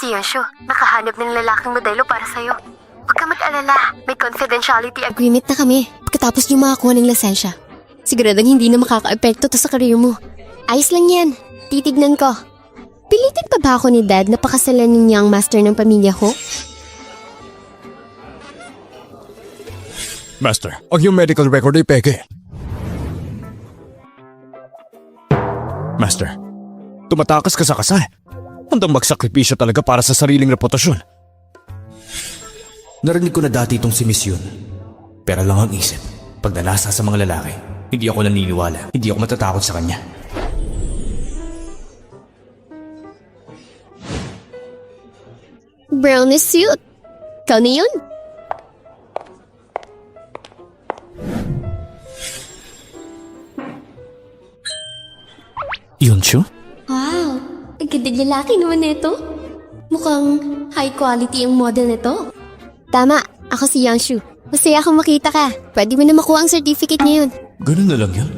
Si Yonshu, nakahanap ng lalaking modelo para sa'yo. Huwag ka mag-alala, may confidentiality agreement na kami pagkatapos niyo makakuha ng lisensya. Siguradong hindi na makaka-epekto to sa career mo. Ayos lang yan, titignan ko. Pilitin pa ba ako ni Dad na pakasalanan niya ang master ng pamilya ko? Master, ang iyong medical record ay peke. Master, tumatakas ka sa kasal. Handang magsakripisyo talaga para sa sariling reputasyon. Narinig ko na dati itong si Miss Yun. Pero lang ang isip, pag nalasa sa mga lalaki, hindi ako naniniwala, hindi ako matatakot sa kanya. Brownie suit. Ikaw na yun. Yonshu? Wow, ang gandang lalaki naman nito. Mukhang high quality ang model nito. Tama, ako si Yonshu. Masaya akong makita ka. Pwede mo na makuha ang certificate ngayon. Ganun na lang yun.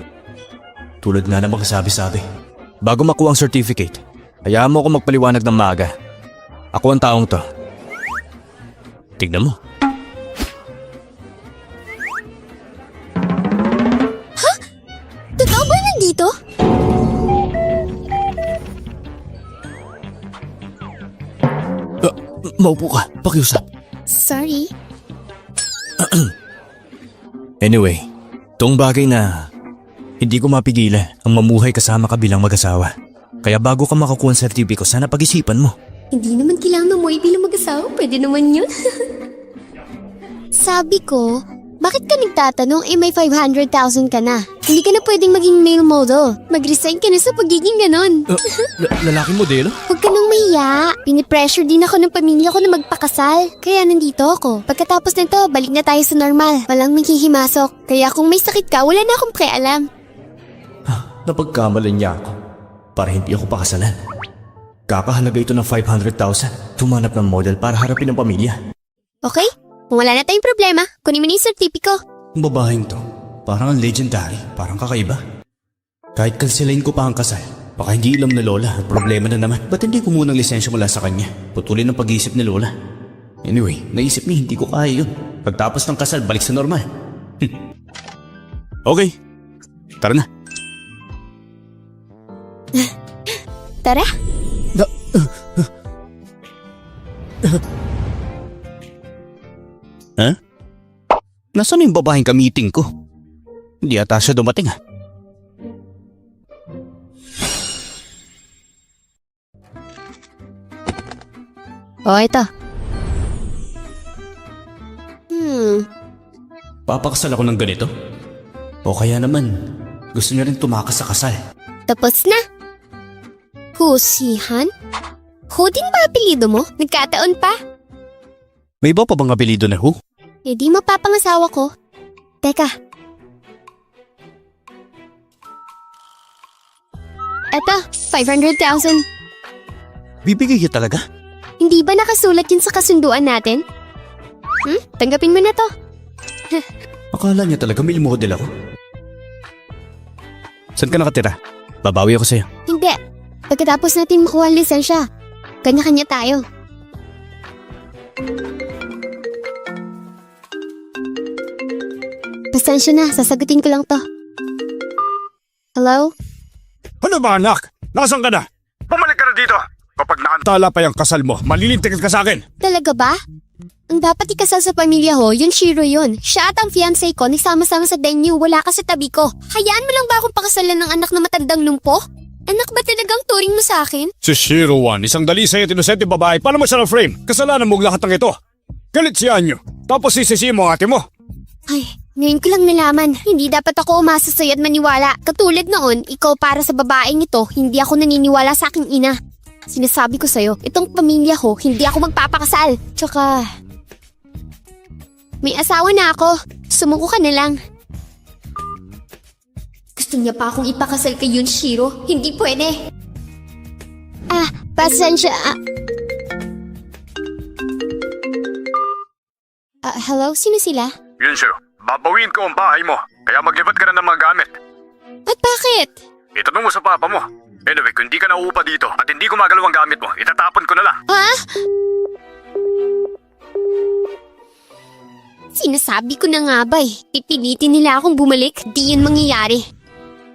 Tulad nga naman kasabi-sabi. Bago makuha ang certificate, hayaan mo ako magpaliwanag ng maaga. Ako ang taong to. Tignan mo. Totoo ba nandito? Maupo ka, pakiusap. Sorry. Anyway, itong bagay na hindi ko mapigilan ang mamuhay kasama ka bilang mag-asawa. Kaya bago ka makakuha ng sertipiko, sana pag-isipan mo. Hindi naman kailangan mamuhay bilang mag-asawa. Pwede naman yun. Sabi ko, bakit ka nagtatanong may 500,000 ka na? Hindi ka na pwedeng maging male model. Mag-resign ka na sa pagiging ganon. Lalaking modelo? Huwag ka nang mahiya. Pinipressure din ako ng pamilya ko na magpakasal. Kaya nandito ako. Pagkatapos nito, balik na tayo sa normal. Walang maghihimasok. Kaya kung may sakit ka, wala na akong pakialam. Napagkamalan niya ako para hindi ako pakasalan. Kakahalaga ito ng 500,000. Tumanap ng model para harapin ang pamilya. Okay? Kung wala na tayong problema, kunin mo na yung sertipiko. Ang babaeng to, parang ang legendary, parang kakaiba. Kahit kansilain ko pa ang kasal, baka hindi ilam na lola, problema na naman. Ba't hindi ko muna ng lisensya mula sa kanya? Putulin ang pag-iisip ni lola. Anyway, naisip niya hindi ko kaya yun. Pagtapos ng kasal, balik sa normal. Okay, tara na. Tara. Ha? Nasaan yung babaeng ka-meeting ko? Hindi ata siya dumating ha. Oh, ito. Papakasal ako ng ganito? O kaya naman, gusto niya rin tumakas sa kasal. Tapos na. Husihan? Hudin ba apelido mo? Nagkataon pa? May iba pa bang apelido na Hu? Eh di mapapangasawa ko. Teka. Eto, 500,000. Bibigay ka talaga? Hindi ba nakasulat yun sa kasunduan natin? Tanggapin mo na to. Akala niya talaga may model ako. Saan ka nakatira? Babawi ako sa'yo. Hindi. Pagkatapos natin makuha ang lisensya, kanya-kanya tayo. Pasensya na, sasagutin ko lang to. Hello? Ano ba anak? Nasaan ka na? Bumalik ka na dito! Kapag naantala pa yung kasal mo, malilintikin ka sa akin! Talaga ba? Ang dapat ikasal sa pamilya ho, yun Shiro yun. Siya at ang fiancé ko, nagsama-sama sa venue, wala ka sa tabi ko. Hayaan mo lang ba akong pakasalan ng anak na matandang lumpo? Anak ba talagang turing mo sa akin? Si Shiro Wan, isang dalisay at inosente babae, paano mo siya na-frame? Kasalanan mo lahat ng ito. Galit si Anyo, tapos sisisi mo ang ate mo. Ay, ngayon ko lang nalaman, hindi dapat ako umasa sa'yo at maniwala. Katulad noon, ikaw para sa babaeng ito, hindi ako naniniwala sa aking ina. Sinasabi ko sa'yo, itong pamilya ko, hindi ako magpapakasal. Tsaka, may asawa na ako. Sumuko ka na lang. Gusto niya pa akong ipakasal kay Yunshiro. Hindi pwede. Pasensya. Hello? Sino sila? Yunshu, babawin ko ang bahay mo, kaya maglibat ka na ng mga gamit. At bakit? Itanong mo sa papa mo. Anyway, kung hindi ka nauupa dito at hindi gumagalaw ang gamit mo, itatapon ko na lang. Ha? Sinasabi ko na nga ba eh. Pipilitin nila akong bumalik. Di yun mangyayari.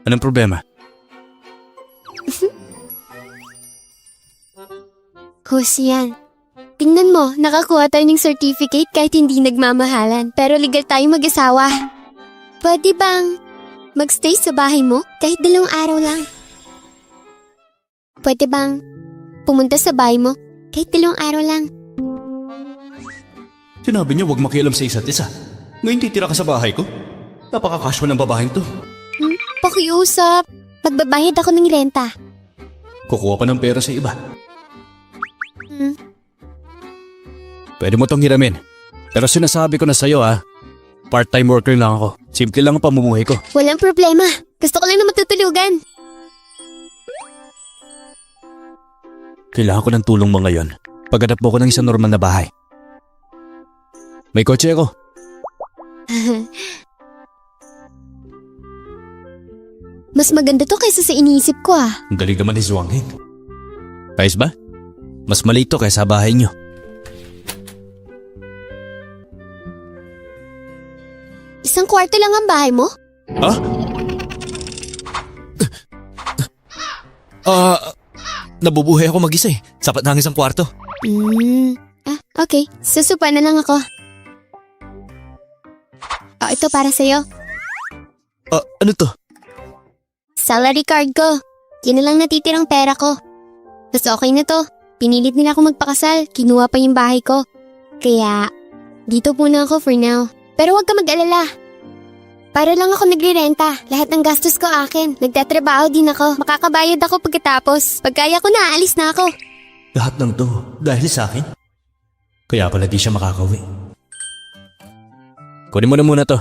Anong problema? Husyan. Tingnan mo, nakakuha tayo ng certificate kahit hindi nagmamahalan. Pero legal tayong mag-asawa. Pwede bang magstay sa bahay mo kahit 2 araw lang? Pwede bang pumunta sa bahay mo kahit 2 araw lang? Sinabi niya huwag makialam sa isa't isa. Ngayon titira ka sa bahay ko. Napaka-casual ng babaeng to. Pakiusap. Magbabayad ako ng renta. Kukuha pa ng pera sa iba. Pwede mo tong hiramin. Pero sinasabi ko na sa'yo part-time worker lang ako. Simple lang ang pamumuhay ko. Walang problema. Gusto ko lang na matutulugan. Kailangan ko ng tulong mo ngayon. Paghanap mo ko ng isang normal na bahay. May kotse ako. Mas maganda to kaysa sa iniisip ko Ang galing naman ni Zhuangheng. Ayos ba? Mas maliit to kaysa bahay niyo. Isang kwarto lang ang bahay mo? Nabubuhay ako mag-isa eh. Sapat na ang isang kwarto. Okay. Susupa na lang ako. Ito para sa'yo. Ano to? Salary card ko. Yan na lang natitirang pera ko. Mas okay na to. Pinilit nila ako magpakasal. Kinuha pa yung bahay ko. Kaya, dito muna ako for now. Pero huwag ka mag-alala. Para lang ako nagre-renta. Lahat ng gastos ko akin. Nagtatrabaho din ako. Makakabayad ako pagkatapos. Pagkaya ko na, aalis na ako. Lahat ng to dahil sa akin. Kaya pala di siya makakauwi. Kunin mo na muna to.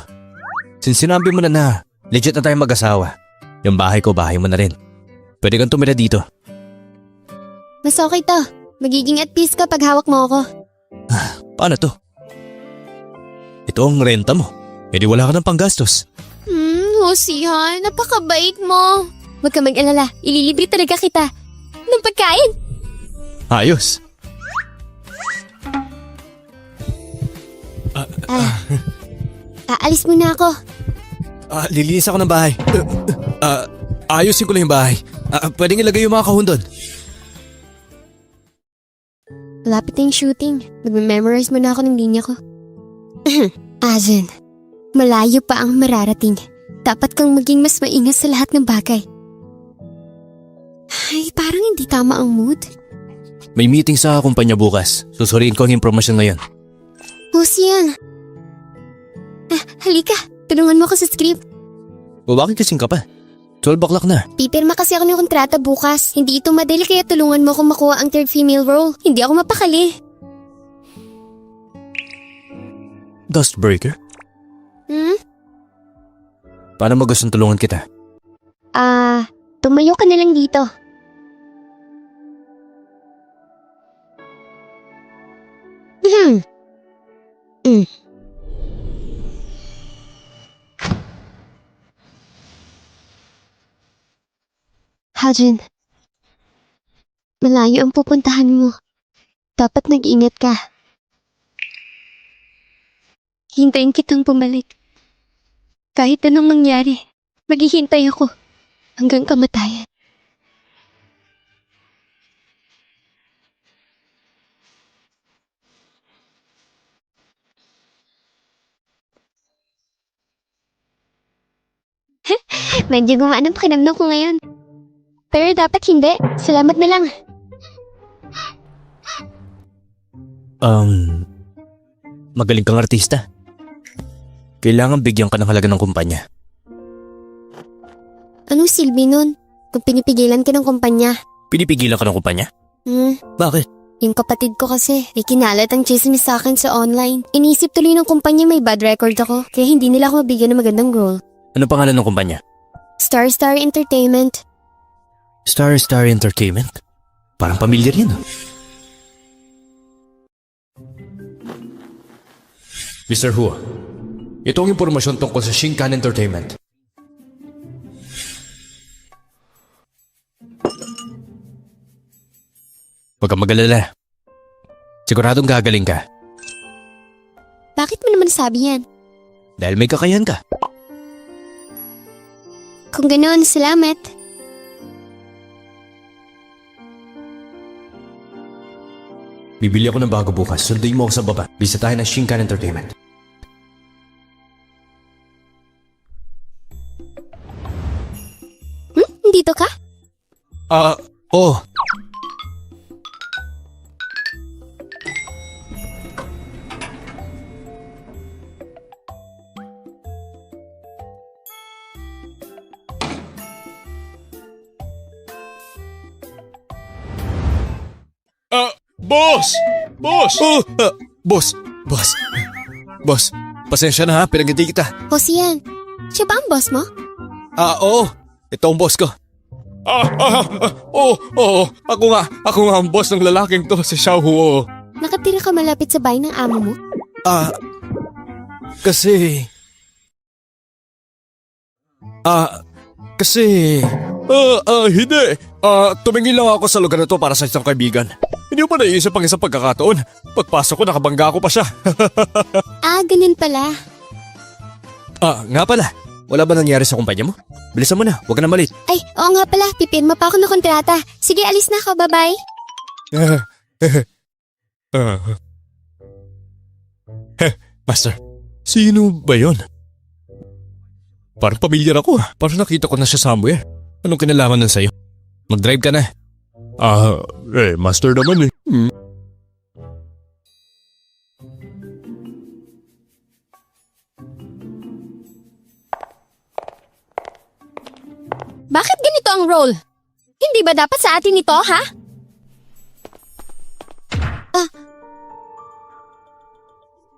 Since sinabi mo na legit na tayong mag-asawa, yung bahay ko, bahay mo na rin. Pwede kang tumira dito. Mas okay to. Magiging at peace ka pag hawak mo ako. Paano to? Ito ang renta mo. E di wala ka ng panggastos. Hosihan, napakabait mo. Huwag ka mag-alala, ililibre talaga kita. Ng pagkain. Ayos. Aalis muna ako. Lilinis ako ng bahay. Ayusin ko lang yung bahay. Pwedeng ilagay yung mga kahon doon. Malapit na yung shooting. Nagme-memorize muna ako ng linya ko. Azen, malayo pa ang mararating. Dapat kang maging mas maingat sa lahat ng bagay. Ay, parang hindi tama ang mood. May meeting sa kumpanya bukas. Susuriin ko ang impormasyon ngayon. Husyan. Halika, tulungan mo ako sa script. O bakit kasing ka pa? 12 o'clock na. Pipirma kasi ako ng kontrata bukas. Hindi ito madali kaya tulungan mo ako makuha ang third female role. Hindi ako mapakali. Dustbreaker? Paano mo gustong tulungan kita? Tumayo ka na lang dito. Hajin, malayo ang pupuntahan mo. Dapat nag-ingat ka. Hintayin kitang bumalik. Kahit anong mangyari, maghihintay ako hanggang kamatayan. Medyo gumaan ang pakiramdam ko ngayon. Pero dapat hindi. Salamat na lang. Magaling kang artista. Kailangan bigyan ka ng halaga ng kumpanya. Anong silbi nun? Kung pinipigilan ka ng kumpanya. Pinipigilan ka ng kumpanya? Bakit? Yung kapatid ko kasi, ay kinalat ang chismis sa akin sa online. Inisip tuloy ng kumpanya may bad record ako, kaya hindi nila ako mabigyan ng magandang role. Ano pangalan ng kumpanya? Star Entertainment. Star Entertainment? Parang pamilyar yun. Mr. Hu, ito ang impormasyon tungkol sa Shinkan Entertainment. Huwag kang mag-alala. Siguradong gagaling ka Bakit mo naman sabi yan? dahil may kakayahan ka. Kung ganoon, salamat. Bibili ako ng bago bukas. Sunduin mo ako sa baba. Bisa tayo ng Shinkan Entertainment. Dito ka? Oo. Boss! Boss! Boss, pasensya na ha, pinagindi kita. Boss yan. Siya ba ang boss mo? Oo. Ito ang boss ko. Oo. Ako nga ang boss ng lalaking to, si Xiao Huo. Nakatira ka malapit sa bahay ng amo mo? Kasi... Hindi. Tumingin lang ako sa lugar na to para sa isang kaibigan. Hindi mo pa naiisip ang isang pagkakataon. Pagpasok ko, nakabangga ko pa siya. Ganun pala. Nga pala. Wala ba nangyari sa kumpanya mo? Bilisan mo na, huwag ka na malit. Ay, oo nga pala. Pipirma pa ako ng kontrata. Sige, alis na ako. Bye-bye. Master, sino ba yon? Parang pamilyar ako. Parang nakita ko na siya somewhere. Anong kinalaman nun sa'yo? Mag-drive ka na. Master naman eh. Bakit ganito ang role? Hindi ba dapat sa atin ito, ha?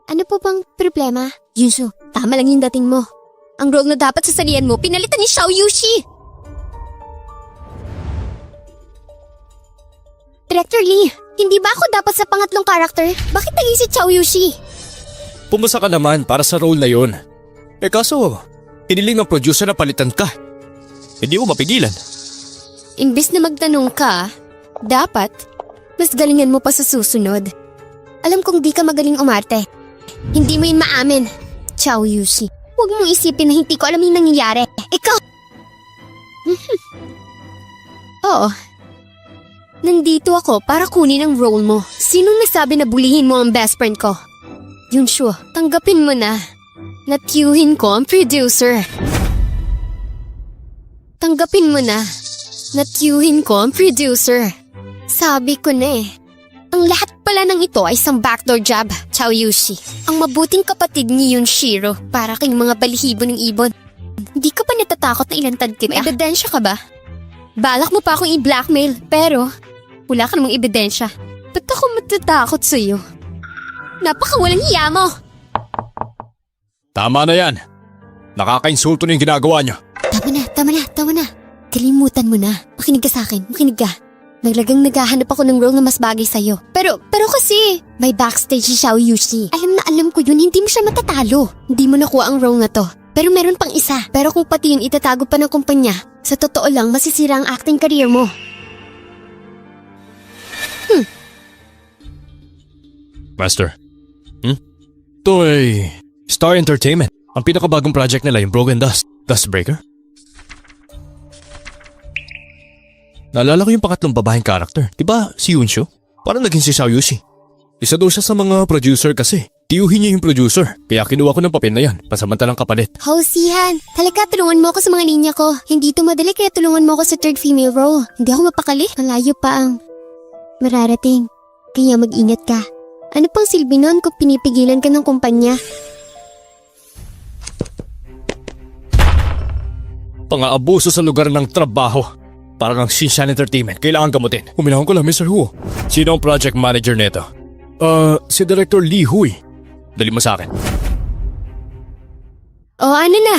Ano po bang problema? Yunsu, tama lang yung dating mo. Ang role na dapat sasalihan mo, pinalitan ni Xiao Yushi. Director Lee, hindi ba ako dapat sa pangatlong karakter? Bakit naging si Xiao Yushi? Pumasa ka naman para sa role na yon. Kaso, hiniling ng producer na palitan ka. Hindi mo mapigilan. Imbes na magtanong ka, dapat mas galingan mo pa sa susunod. Alam kong di ka magaling umarte. Hindi mo yun maamin. Xiao Yushi, huwag mong isipin na hindi ko alam yung nangyayari. Ikaw! Oo. Nandito ako para kunin ang role mo. Sinong nasabi na bulihin mo ang best friend ko? Yunshu, tanggapin mo na. Natiyuhin ko ang producer. Tanggapin mo na. Natiyuhin ko ang producer. Sabi ko na eh. Ang lahat pala ng ito ay isang backdoor job, Xiao Yushi. Ang mabuting kapatid ni Yunshiro para kayong mga balihibo ng ibon. Hindi ka pa natatakot na ilantad kita? May ebidensya ka ba? Balak mo pa akong i-blackmail, pero wala ka namang ebidensya. Ba't ako matatakot sa'yo? Napakawalang hiya mo! Tama na yan. Nakakainsulto na yung ginagawa niyo. Tama na. Kalimutan mo na. Makinig ka sa akin, makinig ka. Naglagang naghahanap ako ng role na mas bagay sa'yo. Pero kasi, may backstage si Xiao Yushi. Alam ko yun, hindi mo siya matatalo. Hindi mo nakuha ang role na to. Pero meron pang isa. Pero kung pati yun itatago pa ng kumpanya, sa totoo lang masisira ang acting career mo. Master. Ito ay Star Entertainment. Ang pinakabagong project nila yung Broken Dustbreaker. Naalala ko yung pangatlong babaeng karakter. Diba si Yunshu? Parang naging si Xiao Yushi. Isa daw siya sa mga producer kasi. Tiyuhin niya yung producer. Kaya kinuha ko ng papel na yan. Pasamantalang kapalit. Hausihan, talaga tulungan mo ako sa mga linya ko. Hindi ito madali kaya tulungan mo ako sa third female role. Hindi ako mapakali. Malayo pa ang mararating. Kaya mag-ingat ka. Ano pang silbi nun kung pinipigilan ka ng kumpanya? Pang-aabuso sa lugar ng trabaho. Para ng Shinshan Entertainment. Kailangan gamutin. Huminahon ko lang, Mr. Huo. Sino ang project manager nito? Si Director Lee Hui. Dali mo sa akin. Ano na?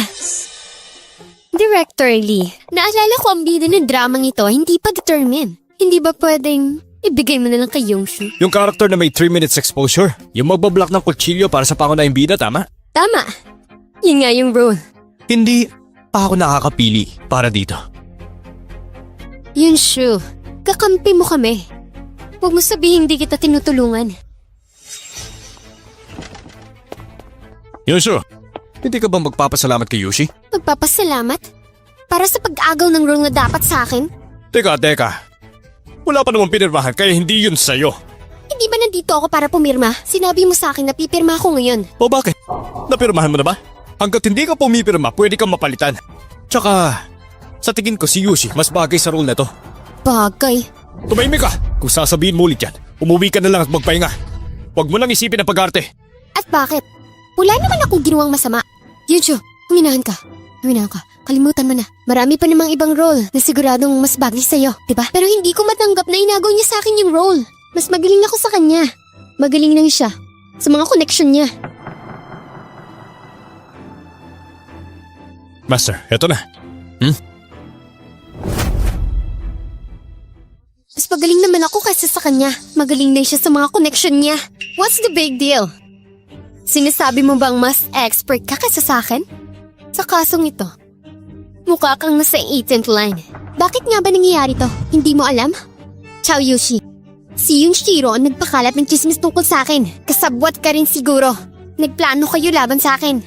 Director Lee, naalala ko ang bida ng dramang ito hindi pa determined. Hindi ba pwedeng ibigay mo na lang kay Yongshu? Yung character na may 3 minutes exposure. Yung magbablock ng kutsilyo para sa pangunahing bida, tama? Tama. Yun nga yung role. Hindi pa ako nakakapili para dito. Yunshu, kakampi mo kami. Huwag mo sabihin hindi kita tinutulungan. Yunshu, hindi ka ba magpapasalamat kay Yushi? Magpapasalamat? Para sa pag-agaw ng role na dapat sa akin? Teka. Wala pa namang pinirmahan kaya hindi yun sa'yo. Hindi ba nandito ako para pumirma? Sinabi mo sa akin na pipirma ako ngayon. O bakit? Napirmahan mo na ba? Hanggat hindi ka pumipirma, pwede kang mapalitan. Tsaka, sa tingin ko si Yushi mas bagay sa role na to. Bagay. Tumahimik ka! Kung sasabihin mo ulit yan, umuwi ka na lang at magpahinga. Huwag mo lang isipin ang pag-arte. At bakit? Wala naman akong ginawang masama. Yunshu, huminahan ka. Kalimutan mo na. Marami pa namang ibang role na siguradong mas bagay sa'yo, diba? Pero hindi ko matanggap na inagaw niya sa akin yung role. Mas magaling ako sa kanya. Magaling lang siya sa mga connection niya. Master, eto na. Mas magaling naman ako kaysa sa kanya. Magaling lang siya sa mga connection niya. What's the big deal? Sinasabi mo bang mas expert ka kaysa sa akin? Sa kasong ito, mukha kang nasa 18th line. Bakit nga ba nangyayari to? Hindi mo alam? Ciao Yushi. Si Yunshiro ang nagpakalat ng chismis tungkol sa akin. Kasabwat ka rin siguro. Nagplano kayo laban sa akin.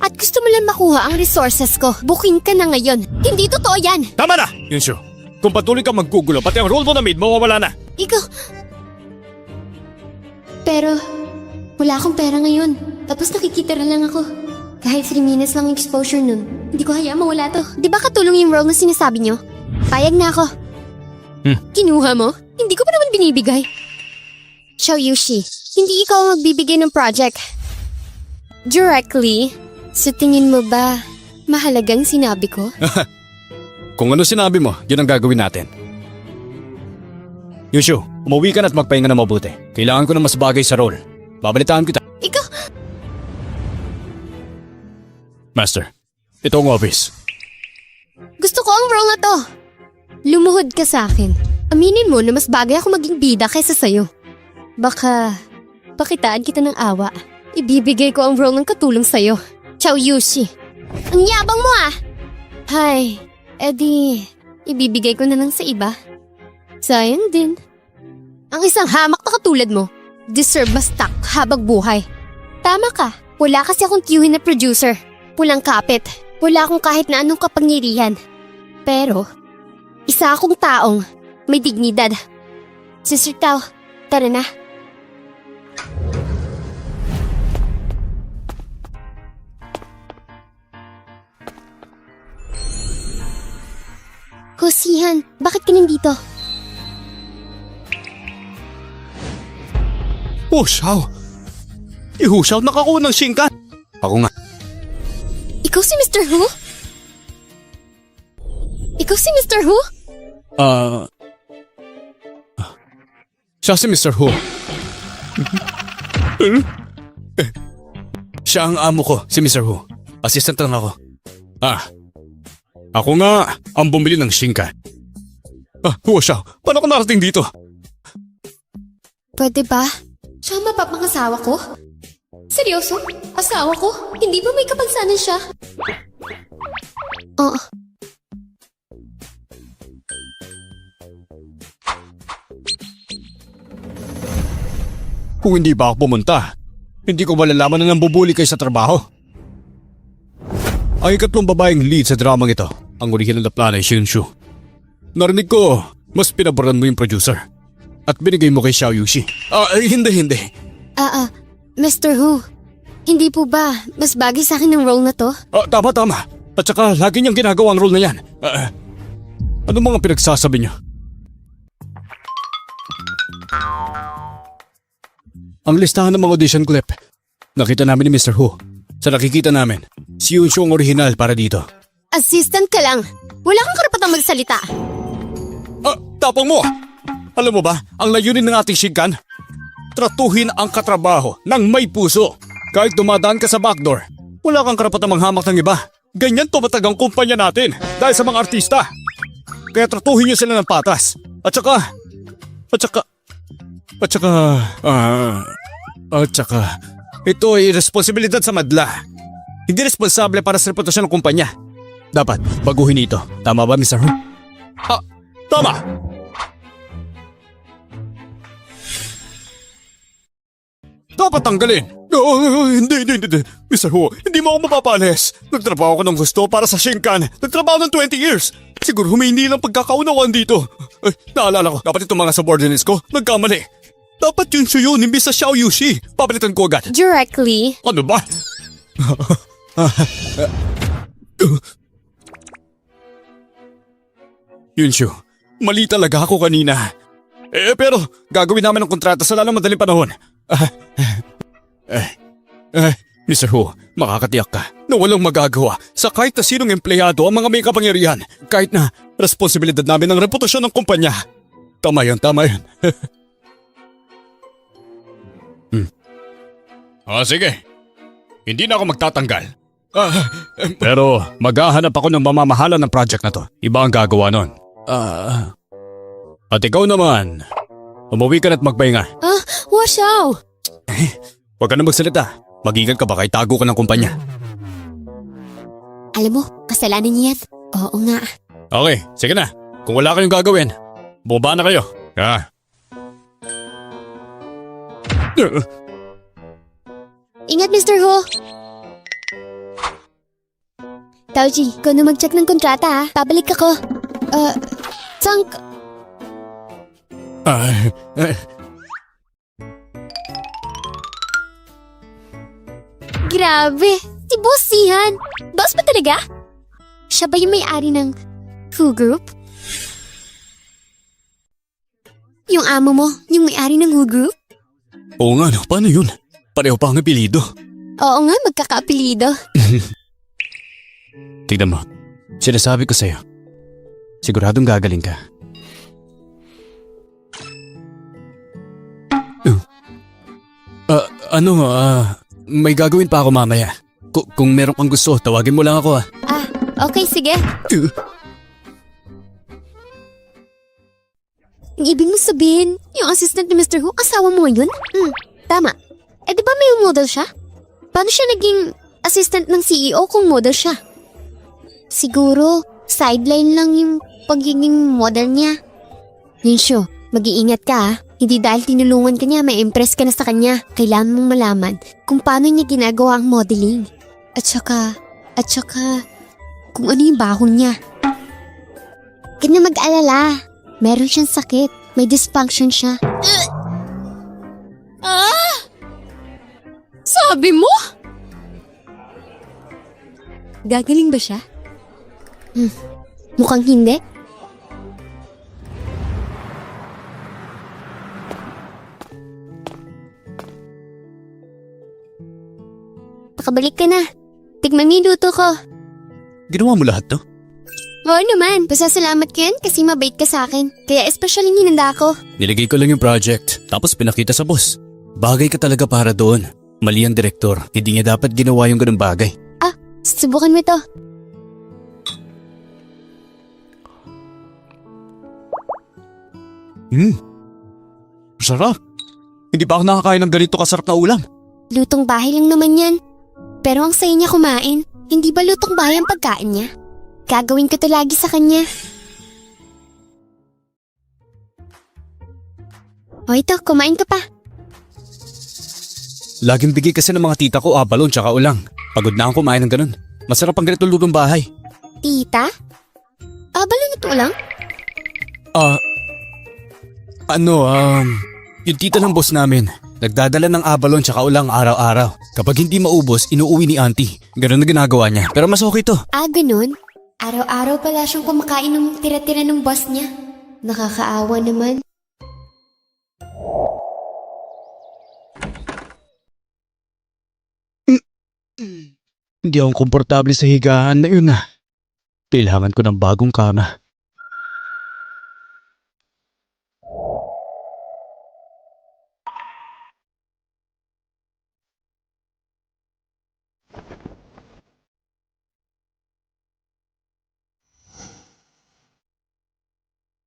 At gusto mo lang makuha ang resources ko. Bukin ka na ngayon. Hindi totoo yan. Tama na, Yunshu. Kung patuloy kang maggugulo, pati ang role mo na maid, mawawala na. Ikaw... Pero, wala akong pera ngayon. Tapos nakikita na lang ako. Kahit 3 minutes lang yung exposure nun, hindi ko hayaan mawala to. Di ba katulong yung role na sinasabi nyo? Payag na ako. Kinuha mo? Hindi ko pa naman binibigay. Xiao Yushi, hindi ikaw ang magbibigay ng project. Directly, sa tingin mo ba mahalagang sinabi ko? Kung ano sinabi mo, yun ang gagawin natin. Yunshu, umuwi ka na at magpahinga na mabuti. Kailangan ko ng mas bagay sa role. Babalitaan kita. Ikaw... Master, ito ang office. Gusto ko ang role na to. Lumuhod ka sa akin. Aminin mo na mas bagay ako maging bida kaysa sa'yo. Baka, pakitaan kita ng awa. Ibibigay ko ang role ng katulong sa'yo. Ciao Yushi. Ang yabang mo ah! Hay, edi, ibibigay ko na lang sa iba. Sayang din. Ang isang hamak na katulad mo, deserve mas stuck habang buhay. Tama ka, wala kasi akong tiyuhin na producer. Pulang kapit, wala akong kahit na anong kapangyarihan. Pero, isa akong taong may dignidad. Sister Tao, tara na. Hosihan, bakit ka nandito? Oh, Xiao! Xiao, nakakuha ng Shinkan! Ako nga. Ikaw si Mr. Hu? Ikaw si Mr. Hu? Siya si Mr. Hu. Siya ang amo ko, si Mr. Hu. Assistant lang ako. Ako nga ang bumili ng Shinkan. Xiao, paano ka narating dito? Pwede ba? Siya ang mapapangasawa ko? Seryoso? Asawa ko? Hindi ba may kapansanan siya? Oo. Kung hindi ba ako pumunta, hindi ko malalaman na nambubuli kayo sa trabaho. Ang ikatlong babaeng lead sa dramang ito, ang original na plano ay Shinshu. Narinig ko, mas pinaboran mo yung producer. At binigay mo kay Xiao Yushi. Hindi. Mr. Hu, hindi po ba mas bagay sa akin ng role na to? Tama. At saka lagi niyang ginagawa ang role na yan. Ano mga pinagsasabi niyo? Ang listahan ng mga audition clip. Nakita namin ni Mr. Hu. Sa nakikita namin, si Yunshu ang original para dito. Assistant ka lang. Wala kang karapatang magsalita. Tapang mo! Alam mo ba, ang layunin ng ating Shinkan? Tratuhin ang katrabaho ng may puso. Kahit dumadaan ka sa backdoor, wala kang karapatang manghamak ng iba. Ganyan tumatag ang kumpanya natin dahil sa mga artista. Kaya tratuhin niyo sila ng patas. At saka, ito ay responsibilidad sa madla. Hindi responsable para sa reputasyon ng kumpanya. Dapat baguhin ito. Tama ba, Mr. Hu? Tama! Dapat tanggalin. Hindi. Mr. Hu, hindi mo ako mapapalis. Nagtrabaho ko ng gusto para sa Shinkan. Nagtrabaho ng 20 years. Siguro humindi lang pagkakaunawan dito. Ay, naalala ko, dapat itong mga subordinates ko, nagkamali. Dapat yun siya yun, imbis sa Xiao Yushi. Papalitan ko agad. Directly. Ano ba? Yunshu, mali talaga ako kanina. Pero gagawin namin ang kontrata sa lalong madaling panahon. Mr. Hu, makakatiyak ka na walang magagawa sa kahit na sinong empleyado ang mga may kapangyarihan, kahit na responsibilidad namin ang reputasyon ng kumpanya. Tama yun. Sige. Hindi na ako magtatanggal. Pero maghahanap ako ng mamamahala ng project na to. Iba ang gagawa nun. At ikaw naman, umuwi ka na't magpahinga. Washaw! Huwag ka na magsalita. Mag-ingat ka baka itago ka ng kumpanya. Alam mo, kasalanan niya yan. Oo nga. Okay, sige na. Kung wala kayong gagawin, bumaba na kayo. Ingat, Mr. Ho! Tauji, ikaw na mag-check ng kontrata ha. Pabalik ako. Tsang... Grabe! Si Boss Sihan! Boss pa talaga? Siya ba yung may-ari ng Who Group? Yung amo mo, yung may-ari ng Who Group? Oo nga, no? Paano yun? Pareho pa ang apelido. Oo nga, magkakaapelido. Tignan mo, sinasabi ko sa'yo. Siguradong gagaling ka. May gagawin pa ako mamaya. Kung meron kang gusto, tawagin mo lang ako Okay, sige. Ang ibig mo sabihin, yung assistant ni Mr. Hu, asawa mo ngayon? Tama. Di ba may model siya? Paano siya naging assistant ng CEO kung model siya? Siguro, sideline lang yung pagiging model niya. Yunshu, mag-iingat ka ha. Hindi dahil tinulungan ka niya, may impress ka na sa kanya. Kailangan mong malaman kung paano niya ginagawa ang modeling. At saka, kung ano yung bahon niya. Huwag na mag-alala. Meron siyang sakit. May dysfunction siya. Sabi mo? Gagaling ba siya? Mukhang hindi. Nakabalik ka na. Tignan mo yung luto ko. Ginawa mo lahat to? Oo naman. Pasasalamat ka yan kasi mabait ka sa akin. Kaya especially hinanda ko. Nilagay ko lang yung project, tapos pinakita sa boss. Bagay ka talaga para doon. Mali ang direktor. Hindi niya dapat ginawa yung ganung bagay. Subukan mo ito. Sarap. Hindi pa ako nakakain ng ganito kasarap na ulam. Lutong bahay lang naman yan. Pero ang saya niya kumain. Hindi ba lutong bahay ang pagkain niya? Gagawin ko to lagi sa kanya. O ito, kumain ka pa. Laging bigay kasi ng mga tita ko abalon tsaka ulang. Pagod na akong kumain ng ganun. Masarap ang ganito lutong bahay. Tita? Abalo na to lang? Yung tita ng boss namin, nagdadala ng abalon tsaka ulang araw-araw. Kapag hindi maubos, inuuwi ni auntie. Ganun na ginagawa niya. Pero mas okay to. Ganun? Araw-araw pala siyang kumakain ng tira-tira ng boss niya. Nakakaawa naman. Hindi ako komportable sa higaan na yun Kailangan ko ng bagong kama.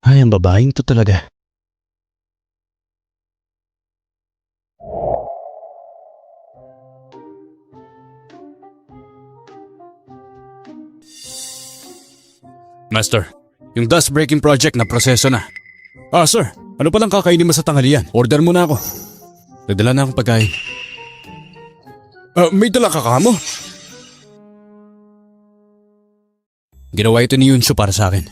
Ay, ang babaeng to talaga. Master, yung dust breaking project na proseso na. Sir, ano palang kakainin mo sa tanghalian? Order mo na ako. Nagdala na akong pagkain. May dala ka mo? Ginawa ito ni Yunsho para sa akin.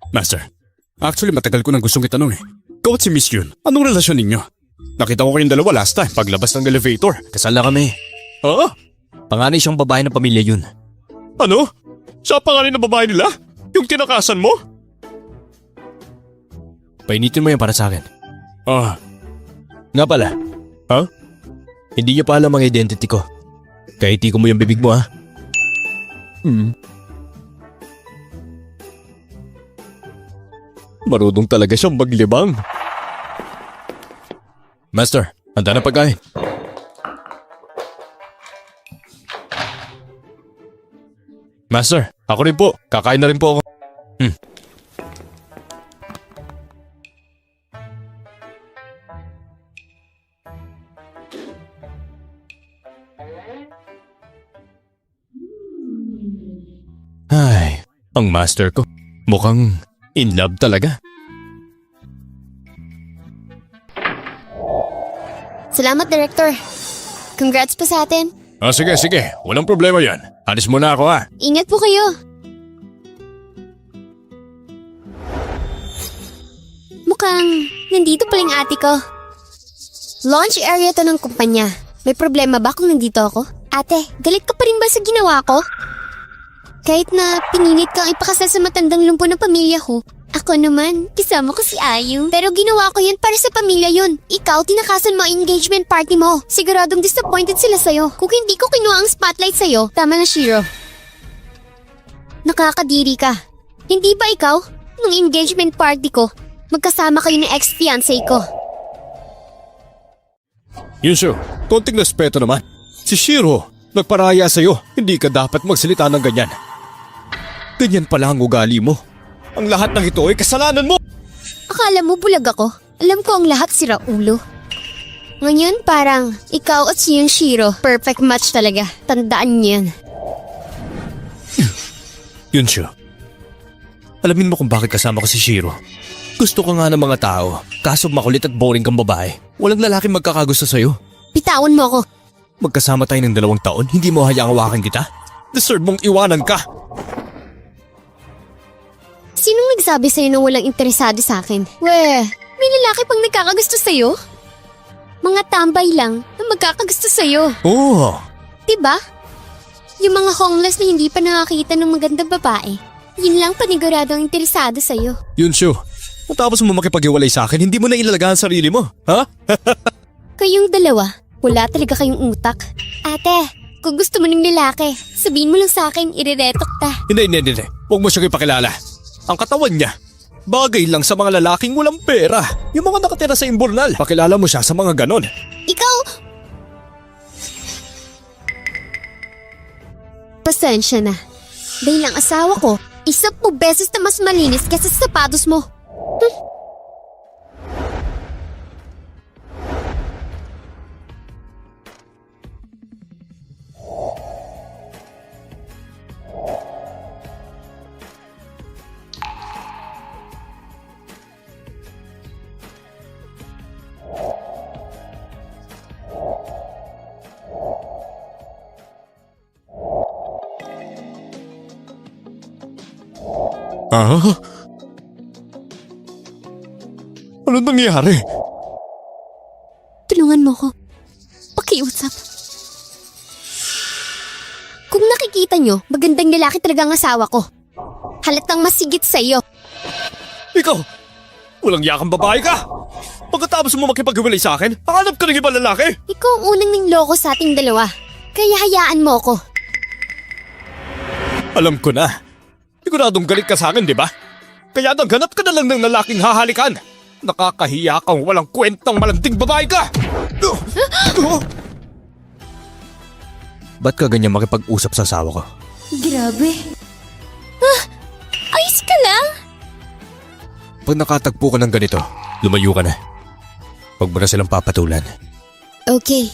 Master. Actually, matagal ko nang gustong itanong eh. Ikaw at si Miss Yun, anong relasyon ninyo? Nakita ko kayong dalawa last time paglabas ng elevator. Kasal na kami. Oo? Panganay siyang babae ng pamilya yun. Ano? Siya ang pangalan ng babae nila? Yung tinakasan mo? Painitin mo yan para sa akin. Nga pala. Ha? Hindi niya pa alam ang identity ko. Kaya itiko mo yung bibig mo ha. Marunong talaga siyang maglibang. Master, handa na pagkain. Master, ako rin po. Kakain na rin po ako. Ay, ang master ko. Mukhang in love talaga. Salamat, Director. Congrats pa sa atin. Sige. Walang problema yan. Alis muna ako ha. Ingat po kayo. Mukhang nandito pala yung ate ko. Launch area to ng kumpanya. May problema ba kung nandito ako? Ate, galit ka pa rin ba sa ginawa ko? Kahit na pinilit kang ipakasal sa matandang lumpo ng pamilya ko, ako naman, kasama ko si Ayu. Pero ginawa ko yan para sa pamilya yun. Ikaw, tinakasan mo ang engagement party mo. Siguradong disappointed sila sa'yo. Kung hindi ko kinuha ang spotlight sa'yo, tama na, Shiro. Nakakadiri ka. Hindi ba ikaw, nung engagement party ko, magkasama kayo ng ex-fiancé ko? Yunsho, konting respeto naman. Si Shiro, nagparaya sa'yo. Hindi ka dapat magsalita ng ganyan. Ganyan pala ang ugali mo. Ang lahat ng ito ay kasalanan mo! Akala mo bulag ako? Alam ko ang lahat sira ulo. Ngayon parang ikaw at si Shiro, perfect match talaga. Tandaan niyo yan. Yunsho, alamin mo kung bakit kasama ko si Shiro. Gusto ko nga ng mga tao, kaso makulit at boring kang babae. Walang lalaking magkakagusto sa'yo. Bitawan mo ako. Magkasama tayo ng 2 taon, hindi mo hayaang hawakan kita? Deserve mong iwanan ka! Sinong nagsabi sa'yo na walang interesado sa akin? Weh, may lalaki pang nagkakagusto sa'yo? Mga tambay lang na magkakagusto sa'yo. Oo! Diba? Yung mga homeless na hindi pa nakakita ng magandang babae, yun lang panigurado ang interesado sa'yo. Yunsho, matapos mo makipag-iwalay sa akin, hindi mo na ilalagaan ang sarili mo, ha? Kayong dalawa, wala talaga kayong utak. Ate, kung gusto mo ng lalaki, sabihin mo lang sa akin, ireretok ta. Hindi. Huwag mo siyang ipakilala. Ang katawan niya, bagay lang sa mga lalaking walang pera. Yung mga nakatira sa imburnal. Pakilala mo siya sa mga ganon. Ikaw! Pasensya na. Dahil ang asawa ko, 10 beses na mas malinis kaysa sa sapatos mo. Ano nangyayari? Tulungan mo ko. Pakiusap. Kung nakikita nyo, magandang lalaki talaga ang asawa ko. Halatang masigit sa'yo. Ikaw! Walang yakang babae ka! Pagkatapos mo makipag-iwalay sa akin, hanap ka ng ibang lalaki! Ikaw ang unang ningloko sa ating dalawa. Kaya hayaan mo ko. Alam ko na. Siguradong galit ka sa akin, di ba? Kaya naghanap ka na lang ng lalaking hahalikan. Nakakahiya kang walang kwentang malanding babae ka! Ba't ka ganyan makipag-usap sa asawa ko? Grabe. Ayos ka lang? Pag nakatagpo ka ng ganito, lumayo ka na. Huwag mo na silang papatulan. Okay.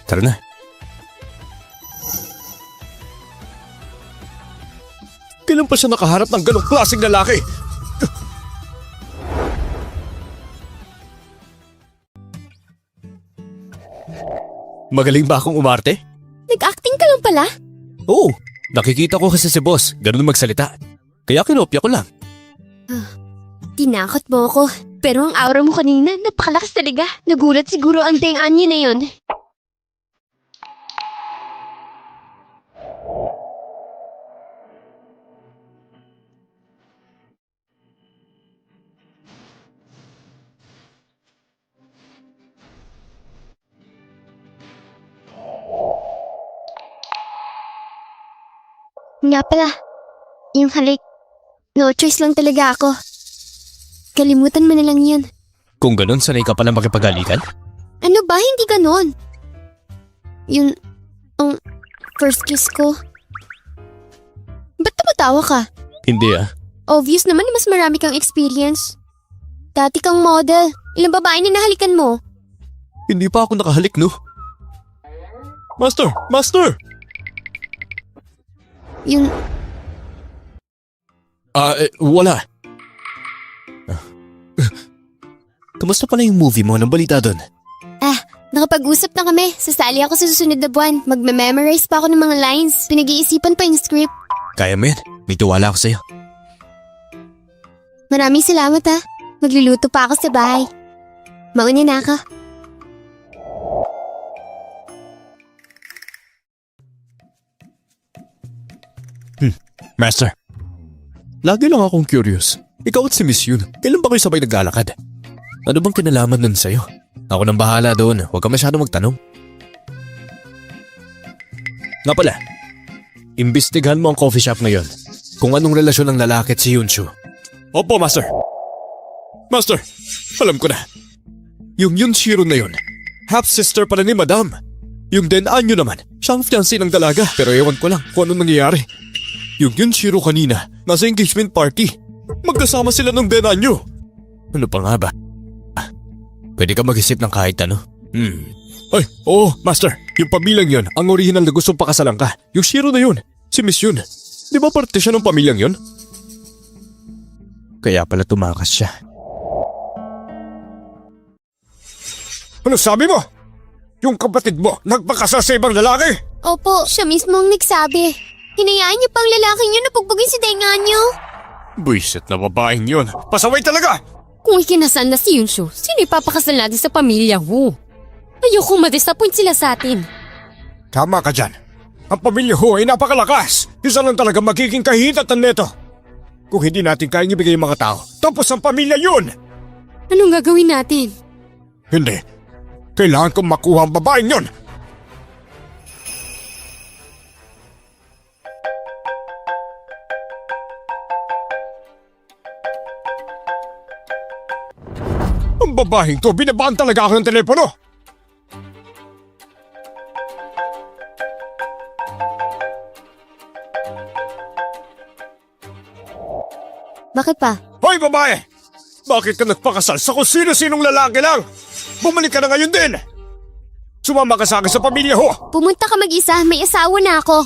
Tara na. Kailan pa siya nakaharap ng ganong klaseng lalaki? Magaling ba akong umarte? Nag-acting ka lang pala? Oo, nakikita ko kasi si boss, ganun magsalita. Kaya kinopya ko lang. Tinakot mo ako. Pero ang aura mo kanina, napakalakas talaga. Nagulat siguro ang tengaan niyo na yun. Nga pala, yung halik. No choice lang talaga ako. Kalimutan mo na lang yun. Kung ganun, sanay ka pala makipagalikan? Ano ba? Hindi ganon. Yun, ang first kiss ko. Ba't tumatawa ka? Hindi ah. Obvious naman na mas marami kang experience. Dati kang model. Ilang babae na nahalikan mo? Hindi pa ako nakahalik, no? Master! Master! Yun, Wala. Kamusta pala yung movie mo? Anong balita doon? nakapag-usap na kami. Sasali ako sa susunod na buwan. Magme-memorize pa ako ng mga lines. Pinag-iisipan pa yung script. Kaya mo yan. May tiwala ako sa'yo. Maraming salamat ha. Magluluto pa ako sa bahay. Mauna na ako. Master. Lagi lang akong curious. Ikaw at si Miss Yun, kailan ba kayo sabay naglalakad? Ano bang kinalaman nun sa'yo? Ako nang bahala doon. Huwag ka masyado magtanong. Nga pala, imbestigahan mo ang coffee shop ngayon. Kung anong relasyon ng lalaki at si Yunshu. Opo, Master. Master, alam ko na. Yung Yunshiro na yun, half-sister pala ni Madam. Yung Denanyo naman, siyang fiancé ng dalaga. Pero ewan ko lang kung anong nangyayari. Yung Yunshiro kanina, nasa engagement party. Magkasama sila ng Denanyo. Ano pa nga ba? Pwede ka mag-isip ng kahit ano. Ay, oo, Master. Yung pamilyang yun, ang original na gustong pakasalan ka. Yung Shiro na yun, si Miss Yun. Di ba parte siya ng pamilyang yun? Kaya pala tumakas siya. Ano sabi mo? Yung kapatid mo, nagpakasal sa ibang lalaki? Opo, siya mismo ang nagsabi. Hinayaan niyo pang lalaking yun na pugbugin si Dengan niyo. Buisit na babaeng yun. Pasaway talaga! Kung ikinasal na si Yunshu, sino ipapakasal natin sa pamilya Hu? Ayokong ma-disappoint sila sa atin. Tama ka dyan. Ang pamilya Hu ay napakalakas. Isa lang talaga magiging kahintatan neto. Kung hindi natin kayang ibigay yung mga tao, tapos ang pamilya yun! Anong gagawin natin? Hindi. Kailangan kong makuha ang babaeng yun! Ang babaeng to, binabaan talaga ako ng telepono! Bakit pa? Hoy babae! Bakit ka nagpakasal sa kung sino-sinong lalaki lang? Bumalik ka na ngayon din! Sumama ka sa akin sa pamilya Ho! Pumunta ka mag-isa, may asawa na ako.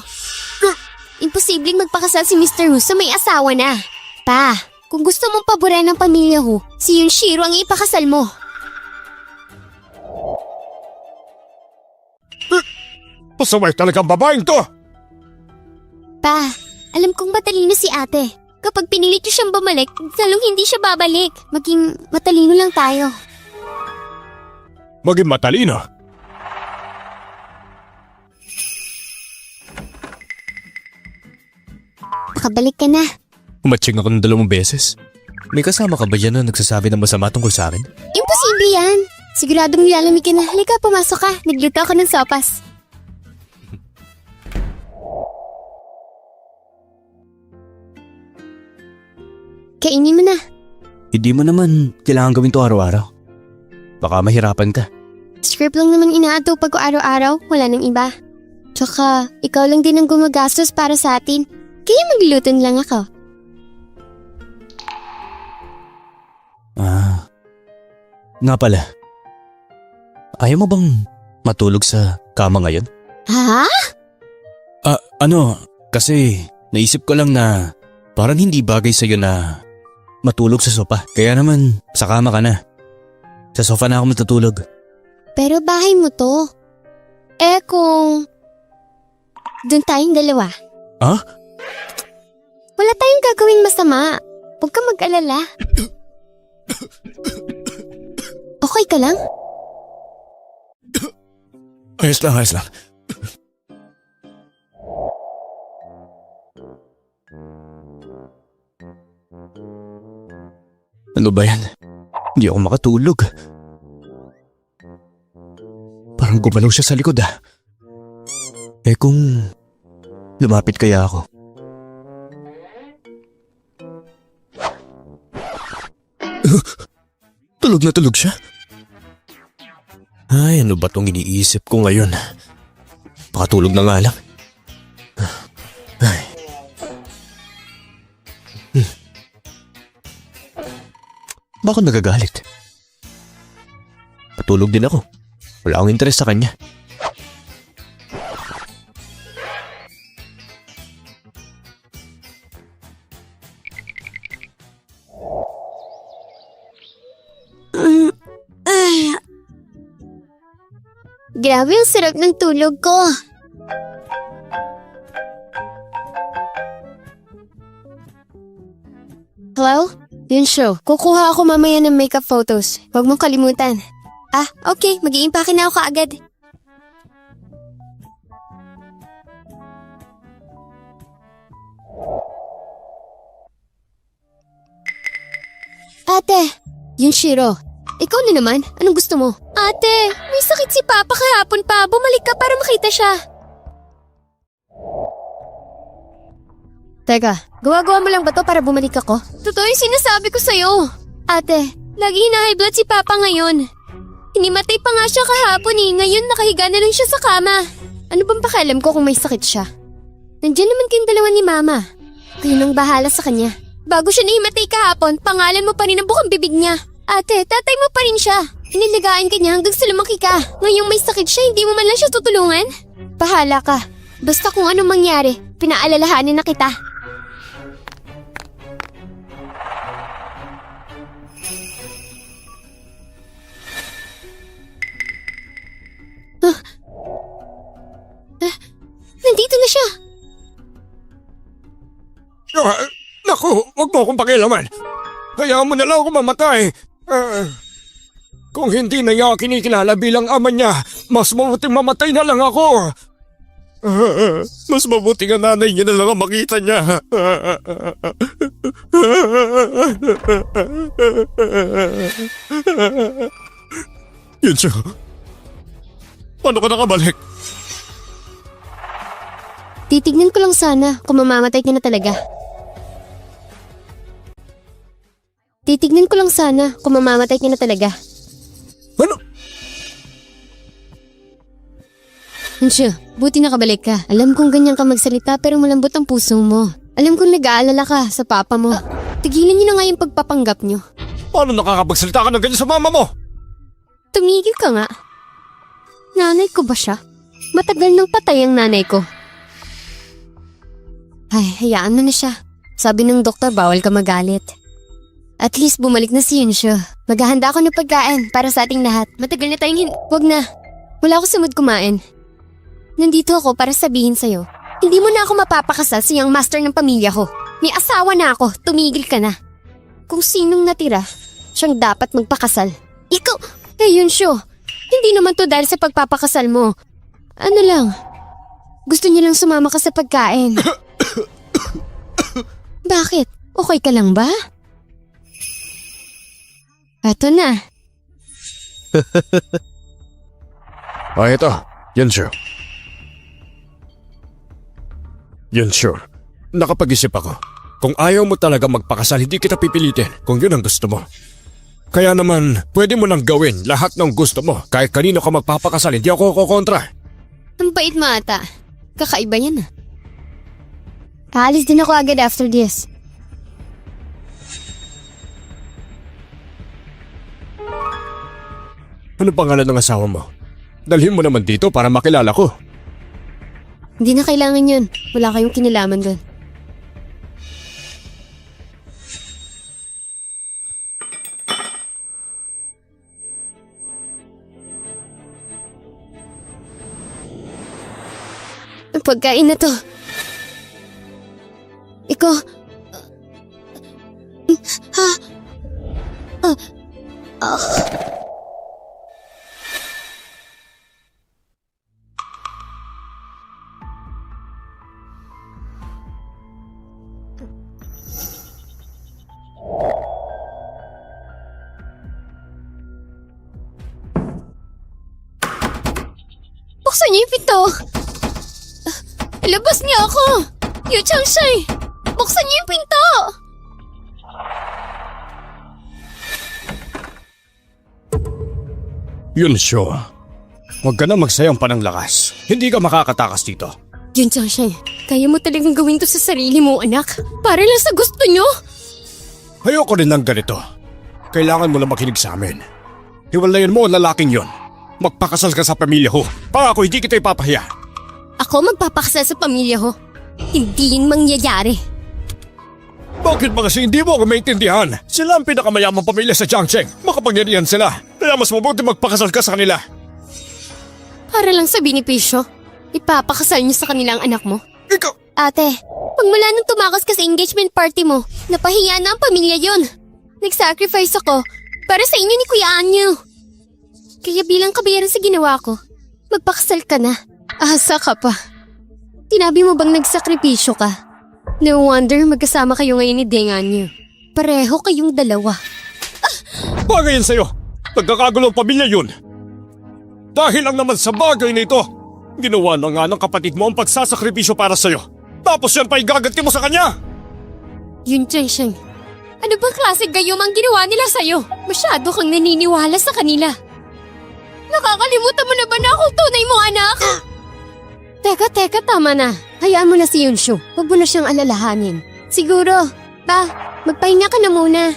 Imposibleng magpakasal si Mr. Hu sa may asawa na. Pa, kung gusto mong paboran ng pamilya Hu, si Yunshiro ang ipakasal mo. Pasaway talaga ang babaeng to! Pa, alam kong matalino si ate. Kapag pinilit niyo siyang bumalik, lalong hindi siya babalik. Maging matalino lang tayo. Maging matalino? Makabalik ka na. Umatching ako ng 2 beses. May kasama ka ba dyan na nagsasabi ng masama tungkol sa akin? Imposible yan. Siguradong nilalamig ka na. Halika, pumasok ka. Nagluto ako ng sopas. Kainin mo na. Hindi mo naman kailangan gawin to araw-araw. Baka mahirapan ka. Script lang naman inaatupag pag araw-araw. Wala nang iba. Tsaka, ikaw lang din ang gumagastos para sa atin. Kaya magluluto lang ako. Nga pala. Ayaw mo bang matulog sa kama ngayon? Ha? Kasi naisip ko lang na parang hindi bagay sa'yo na matulog sa sopa. Kaya naman, sa kama ka na. Sa sofa na ako matutulog. Pero bahay mo to. Kung... Doon tayong dalawa. Ah? Wala tayong gagawing masama. Huwag ka mag-alala. Okay ka lang? Ayos lang, ayos lang. Ano ba yan? Hindi ako makatulog. Parang gumalaw siya sa likod ah. Kung lumapit kaya ako? Tulog na tulog siya. Ay, ano ba tong iniisip ko ngayon? Pakatulog na nga lang. Ay. Baka nagagalit. Patulog din ako. Wala akong interes sa kanya. Grabe ang sarap ng tulog ko. Hello? Yunsho, kukuha ako mamaya ng makeup photos. Huwag mong kalimutan. Okay. Mag-iimpake na ako kaagad. Ate, Yunshiro, ikaw na naman. Anong gusto mo? Ate, may sakit si Papa kahapon pa. Bumalik ka para makita siya. Teka, gawa-gawa mo lang ba to para bumalik ako? Totoo yung sinasabi ko sa'yo. Ate, lagi high blood si Papa ngayon. Hinimatay pa nga siya kahapon eh. Ngayon nakahiga na lang siya sa kama. Ano bang pakialam ko kung may sakit siya? Nandiyan naman kayong dalawa ni Mama. Kayo nang bahala sa kanya. Bago siya nahimatay kahapon, pangalan mo pa rin ang bukang bibig niya. Ate, tatay mo pa rin siya. Iniligaan ka niya hanggang sa lumaki ka. Ngayong may sakit siya, hindi mo man lang siya tutulungan? Bahala ka. Basta kung anong mangyari, pinaalalahanin na kita. Nandito na siya. Naku, wag mo akong pakialaman. Hayaan mo na lang ako mamatay. Kung hindi na niya kinikilala bilang ama niya, mas mabuting mamatay na lang ako. Mas mabuti nga nanay niya na lang ang makita niya. Yun siya. Paano ka nakabalik? Titignan ko lang sana kung mamamatay ka na talaga. Titignan ko lang sana kung mamamatay ka na talaga. Ano? Hinshu, buti nakabalik ka. Alam kong ganyan ka magsalita pero malambot ang puso mo. Alam kong nag-aalala ka sa papa mo. Tigilan niyo na nga yung pagpapanggap niyo. Paano nakakapagsalita ka ng ganyan sa mama mo? Tumigil ka nga. Nanay ko ba siya? Matagal nang patay ang nanay ko. Ay, hayaan mo na siya. Sabi ng doktor bawal ka magalit. At least bumalik na si Yunsho. Maghahanda ako ng pagkain para sa ating lahat. Matagal na tayong Wag na. Wala ako sa mood kumain. Nandito ako para sabihin sa'yo. Hindi mo na ako mapapakasal sa young master ng pamilya ko. May asawa na ako. Tumigil ka na. Kung sinong natira, siyang dapat magpakasal. Ikaw! Yunsho, hindi naman to dahil sa pagpapakasal mo. Ano lang, gusto niya lang sumama ka sa pagkain. Bakit? Okay ka lang ba? Eto na. Ito. Yunsho. Yunsho, nakapag-isip ako. Kung ayaw mo talaga magpakasal, hindi kita pipilitin kung yun ang gusto mo. Kaya naman, pwede mo nang gawin lahat ng gusto mo. Kahit kanino ka magpapakasal, hindi ako kukontra. Ang bait mo ata. Kakaiba yan ah. Aalis din ako agad after this. Ano pangalan ng asawa mo? Dalhin mo naman dito para makilala ko. Hindi na kailangan yun. Wala kayong kinalaman doon. pagkain na to. Ikaw... Ha? Buksan niyo yung pinto! Ilabas niyo ako! Yu Changshay! Buksan niyo yung pinto! Yun, Sho. Huwag ka na magsayang pa ng lakas. Hindi ka makakatakas dito. Yun Changshay, kaya mo talagang gawin to sa sarili mo, anak. Para lang sa gusto niyo! Ayoko rin ng ganito. Kailangan mo na makinig sa amin. Hiwalayan mo ang lalaking yon. Magpakasal ka sa pamilya ko. Pangako hindi kita ipapahiya. Ako magpapakasal sa pamilya ko. Hindi yun mangyayari. Bakit ba kasi hindi mo ako maintindihan? Sila ang pinakamayamang pamilya sa Jiangcheng. Makapangyarihan sila. Kaya mas mabuti magpakasal ka sa kanila. Para lang sa benepisyo, ipapakasal niyo sa kanilang anak mo. Ikaw... Ate, pagmula nung tumakas ka sa engagement party mo, napahiya na ang pamilya yon. Nag-sacrifice ako para sa inyo ni Kuya Anyo. Kaya bilang kabayaran sa ginawa ko, magpakasal ka na. Asa ka pa. Tinabi mo bang nagsakripisyo ka? No wonder magkasama kayo ngayon ni Deng Anyo. Pareho kayong dalawa. Bagay yan sa'yo. Nagkakagulo ang pamilya yun. Dahil lang naman sa bagay na ito, ginawa na nga ng kapatid mo ang pagsasakripisyo para sa'yo. Tapos yan pa igaganti mo sa kanya. Yun, Changshay. Ano bang klase gayom ang ginawa nila sa'yo? Masyado kang naniniwala sa kanila. Nakakalimutan mo na ba na ako tunay mo, anak? Teka, tama na. Hayaan mo na si Yunshu. Huwag mo na siyang alalahanin. Siguro. Magpahinga ka na muna.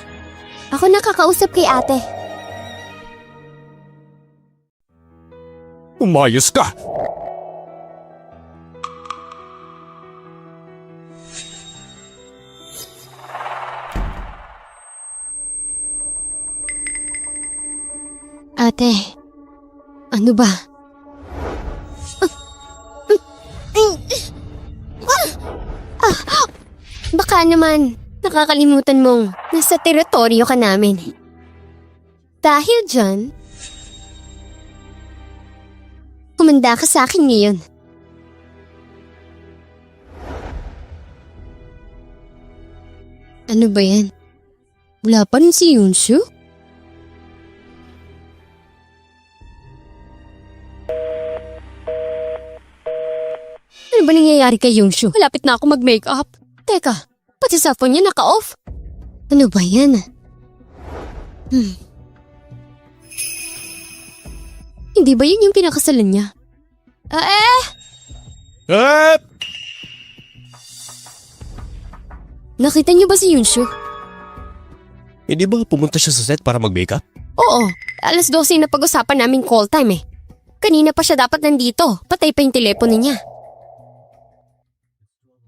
Ako nakakausap kay ate. Umayos ka. Ate, ano ba? Baka naman, nakakalimutan mong nasa teritoryo ka namin. Dahil dyan, kumanda ka sa akin ngayon. Ano ba yan? Wala pa rin si Yunshu? Ano ba nangyayari kay Yunshu? Malapit na ako mag-makeup. Teka, pati sa phone niya naka-off. Ano ba yan? Hindi ba yun yung pinakasalan niya? Nakita niyo ba si Yunshu? Hindi ba pumunta siya sa set para mag-makeup? Oo, 12:00 na pag-usapan namin call time eh. Kanina pa siya dapat nandito, patay pa yung telepono niya.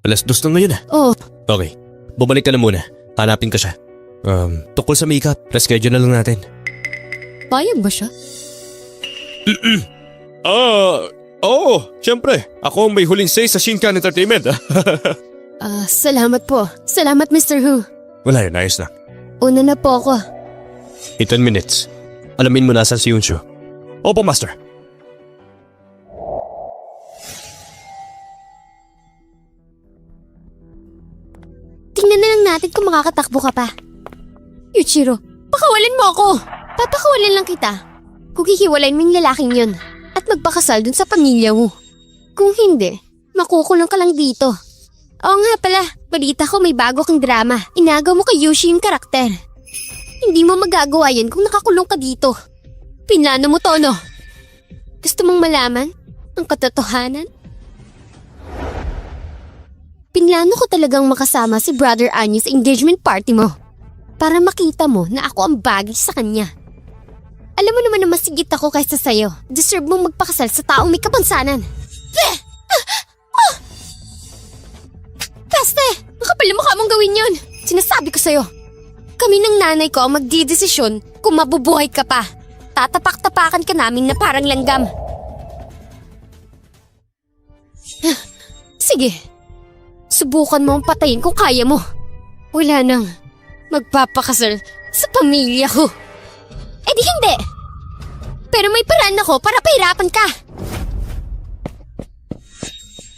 2:00 na ngayon ah. Oo, Okay, bumalik ka na muna. Hanapin ka siya. Tungkol sa makeup, reschedule na lang natin. payag ba siya? Siyempre. Ako ang may huling say sa Shinkan Entertainment. Salamat po. Salamat, Mr. Hu. Wala yun, ayos na. Una na po ako. 10 minutes. Alamin mo nasan si Yunshu. Opo, Master. Tingnan na lang natin kung makakatakbo ka pa. Yuichiro, pakawalan mo ako! Papakawalan lang kita. Kung hihiwalayin mo yung lalaking yun at magpakasal dun sa pamilya mo. Kung hindi, makukulong ka lang dito. Oo nga pala, balita ko may bago kang drama. Inagaw mo kay Yushi yung karakter. Hindi mo magagawa yan kung nakakulong ka dito. Pinlano mo to, no? Gusto mong malaman ang katotohanan? Pinlano ko talagang makasama si Brother Anyu sa engagement party mo. Para makita mo na ako ang bagay sa kanya. Alam mo naman na mas sigit ako kaysa sa'yo. Deserve mong magpakasal sa taong may kapansanan. Peste! Makapal mukha mong gawin yun. Sinasabi ko sa'yo. Kami ng nanay ko ang magdidesisyon kung mabubuhay ka pa. Tatapak-tapakan ka namin na parang langgam. Sige, subukan mo ang patayin kung kaya mo. Wala nang magpapakasal sa pamilya ko. Eh di hindi! Pero may paraan ako para pahirapan ka.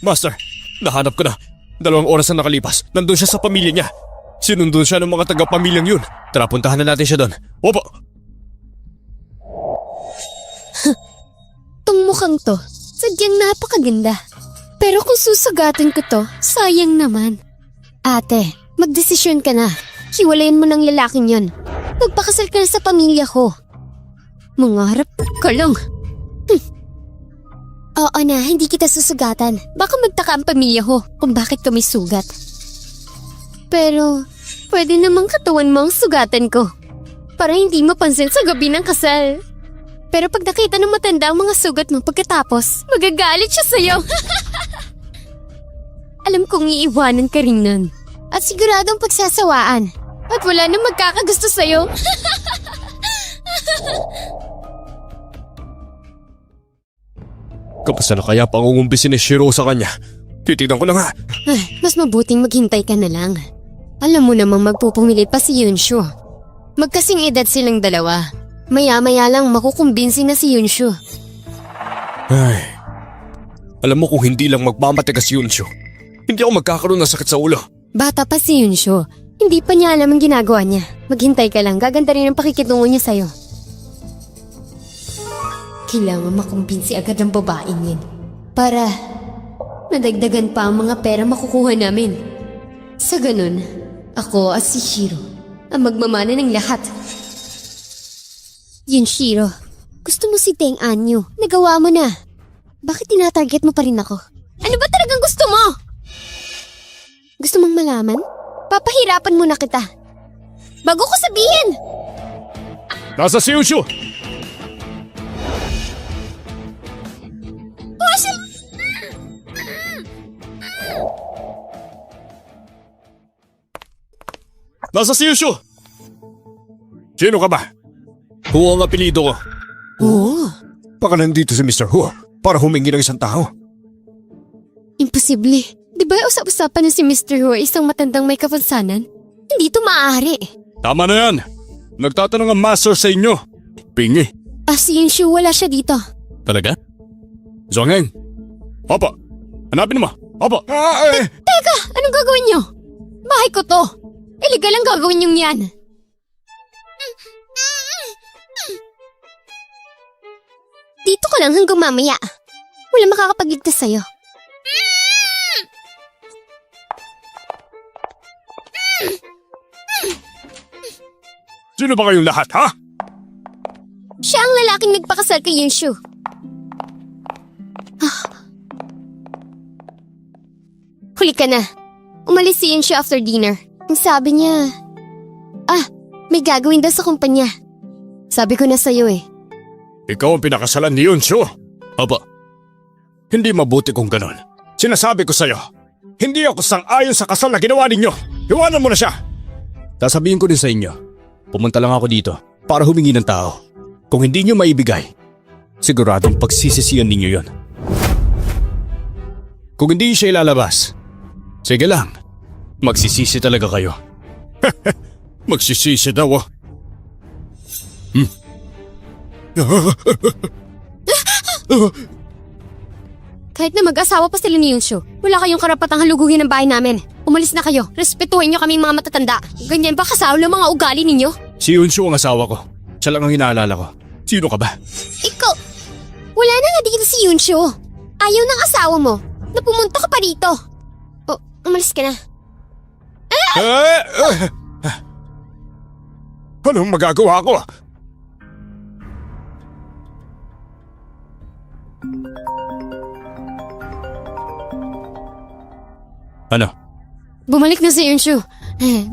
Master, nahanap ko na. 2 oras na nakalipas. Nandun siya sa pamilya niya. Sinundun siya ng mga taga-pamilyang yun. Tara, puntahan na natin siya doon. Opo! Tong mukhang to, sadyang napakaganda. Pero kung susagatin ko to, sayang naman. Ate, magdesisyon ka na. Hiwalayan mo ng lalaking yon. Magpakasal ka na sa pamilya ko. Mangarap ka lang. Oo na, hindi kita susugatan. Baka magtaka ang pamilya ko kung bakit kami sugat. Pero, pwede namang katawan mo ang sugatan ko. Para hindi mapansin sa gabi ng kasal. Pero pag nakita ng matanda ang mga sugat mo pagkatapos, magagalit siya sa'yo. Alam kong iiwanan ka rin nun. At siguradong pagsasawaan. At wala nang magkakagusto sa'yo. Kapasa na kaya pangungumbisin ni Shiro sa kanya. Titignan ko na nga. Mas mabuting maghintay ka na lang. Alam mo namang magpupumilit pa si Yunshu. Magkasing edad silang dalawa. Maya-maya lang makukumbinsi na si Yunshu. Ay. Alam mo kung hindi lang magmamatigas si Yunshu, hindi ako magkakaroon ng sakit sa ulo. Bata pa si Yunshu. Hindi pa niya alam ang ginagawa niya. Maghintay ka lang. Gaganda rin ang pakikitungo niya sa'yo. Kailangan makumbinsi agad ang babaeng yun. Para nadagdagan pa ang mga pera makukuha namin. Sa ganun, ako at si Shiro ang magmamana ng lahat. Yun, Shiro. Gusto mo si Teng Anyu. Nagawa mo na. Bakit tinatarget mo pa rin ako? Ano ba talagang gusto mo? Gusto mong malaman? Papahirapan muna kita. Bago ko sabihin! Nasa si Yunshu! Nasa si Yunshu! Sino ka ba? Huo ang apelido ko. Oo. Baka nandito si Mr. Huo para humingi ng isang tao. Imposible. Di ba usap-usapan na si Mr. Hu ay isang matandang may kapansanan? Hindi ito maaari. Tama na yan! Nagtatanong ang master sa inyo. Pingi. Si Yunshu, wala siya dito. Talaga? Zongheng! Opo! Hanapin mo! Opo! Teka! Anong gagawin niyo? Bahay ko to. Illegal ang gagawin niyong yan. Dito ka lang hanggang mamaya. Wala makakapagligtas sa'yo. Sino ba kayong lahat, ha? Siya ang lalaking nagpakasal kay Yunshu. Huli ka na. Umalis si Yunshu after dinner. Ang sabi niya, may gagawin daw sa kumpanya. Sabi ko na sa'yo eh. Ikaw ang pinakasalan ni Yunshu. Opo. Hindi mabuti kung ganon. Sinasabi ko sa'yo, hindi ako sang-ayon sa kasal na ginawa ninyo. Iwanan mo na siya. Sasabihin ko din sa inyo, pumunta lang ako dito para humingi ng tao. Kung hindi nyo maibigay, siguradong pagsisisiyan ninyo yon. Kung hindi siya ilalabas, sige lang, magsisisi talaga kayo. Magsisisi daw oh. Kahit na mag-asawa pa sila ni Yunshu, wala kayong karapatang halugugin ang bahay namin. Umalis na kayo. Respetuhin niyo kaming mga matatanda. Ganyan ba kasawlo mga ugali ninyo? Si Yunshu ang asawa ko. Siya lang ang inaalala ko. Sino ka ba? Ikaw! Wala na nga dito si Yunshu. Ayaw ng asawa mo na pumunta ka pa rito. Umalis ka na. Anong magagawa ko? Ano? Bumalik na si Yunshu.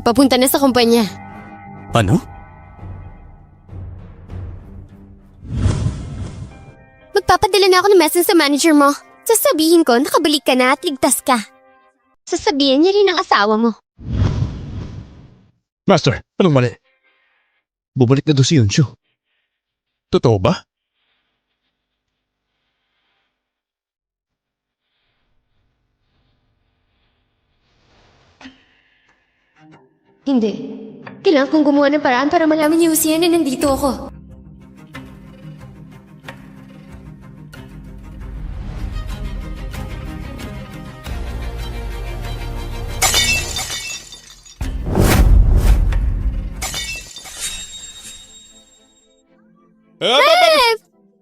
Papunta na sa kumpanya. Ano? Magpapadala na ako ng message sa manager mo. Sasabihin ko nakabalik ka na at ligtas ka. Sasabihin niya rin ang asawa mo. Master, anong mali? Bumalik na doon si Yunshu. Totoo ba? Hindi. Kailangan kong gumawa ng paraan para malaman ni Lucia na nandito ako.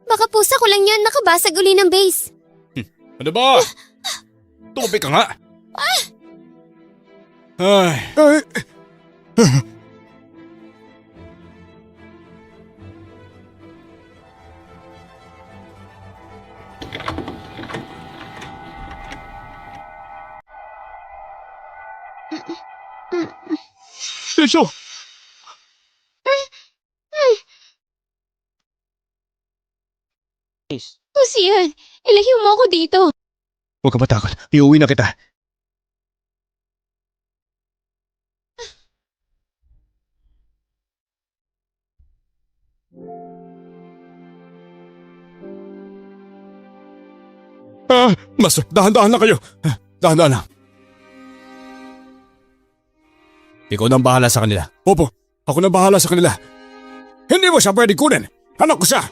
Baka pusa ko lang yan, nakabasag uli ng base. Ano ba? Tumabi ka nga. Ay. Tesyo! Lucia, ilayo mo ako dito. Huwag ka matakot. Iuwi na kita. Master, dahan-dahan lang kayo. Dahan-dahan lang. Ikaw nang bahala sa kanila. Opo, ako nang bahala sa kanila. Hindi mo siya pwede kunin. Anak ko siya.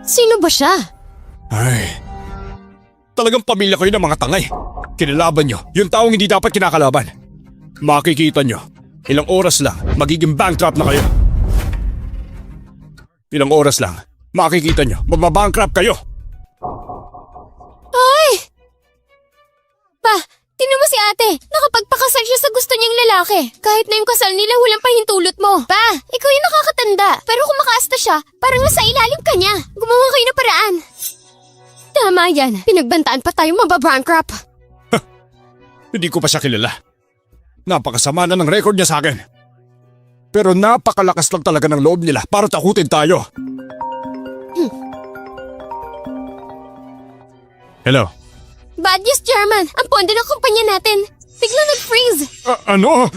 Sino ba siya? Ay, talagang pamilya kayo ng mga tangay. Kinalaban nyo yung taong hindi dapat kinakalaban. Makikita nyo, ilang oras lang, magiging bankrupt na kayo. Ilang oras lang, makikita nyo, mababankrupt kayo. Ay! Pa, tingnan mo si ate. Nakapagpakasal siya sa gusto niyang lalaki. Kahit na yung kasal nila, walang pahintulot mo. Pa, ikaw yung nakakatanda. Pero kung makaasta siya, parang nasa ilalim ka niya. Gumawa kayo ng paraan. Tama yan. Pinagbantaan pa tayo mababankrupt. Hindi ko pa siya kilala. Napakasama na ng record niya sa akin. Pero napakalakas lang talaga ng loob nila para takutin tayo. Hello? Bad news, Chairman. Ang pondo ng kumpanya natin. Biglang nag-freeze. Ano?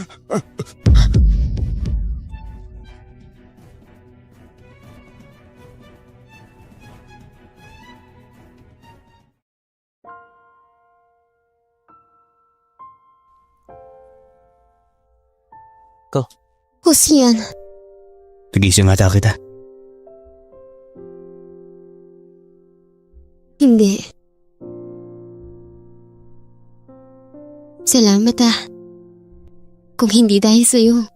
Who's yan? Nagising ata kita. Hindi. Salamat ah. Kung hindi dahil sa'yo,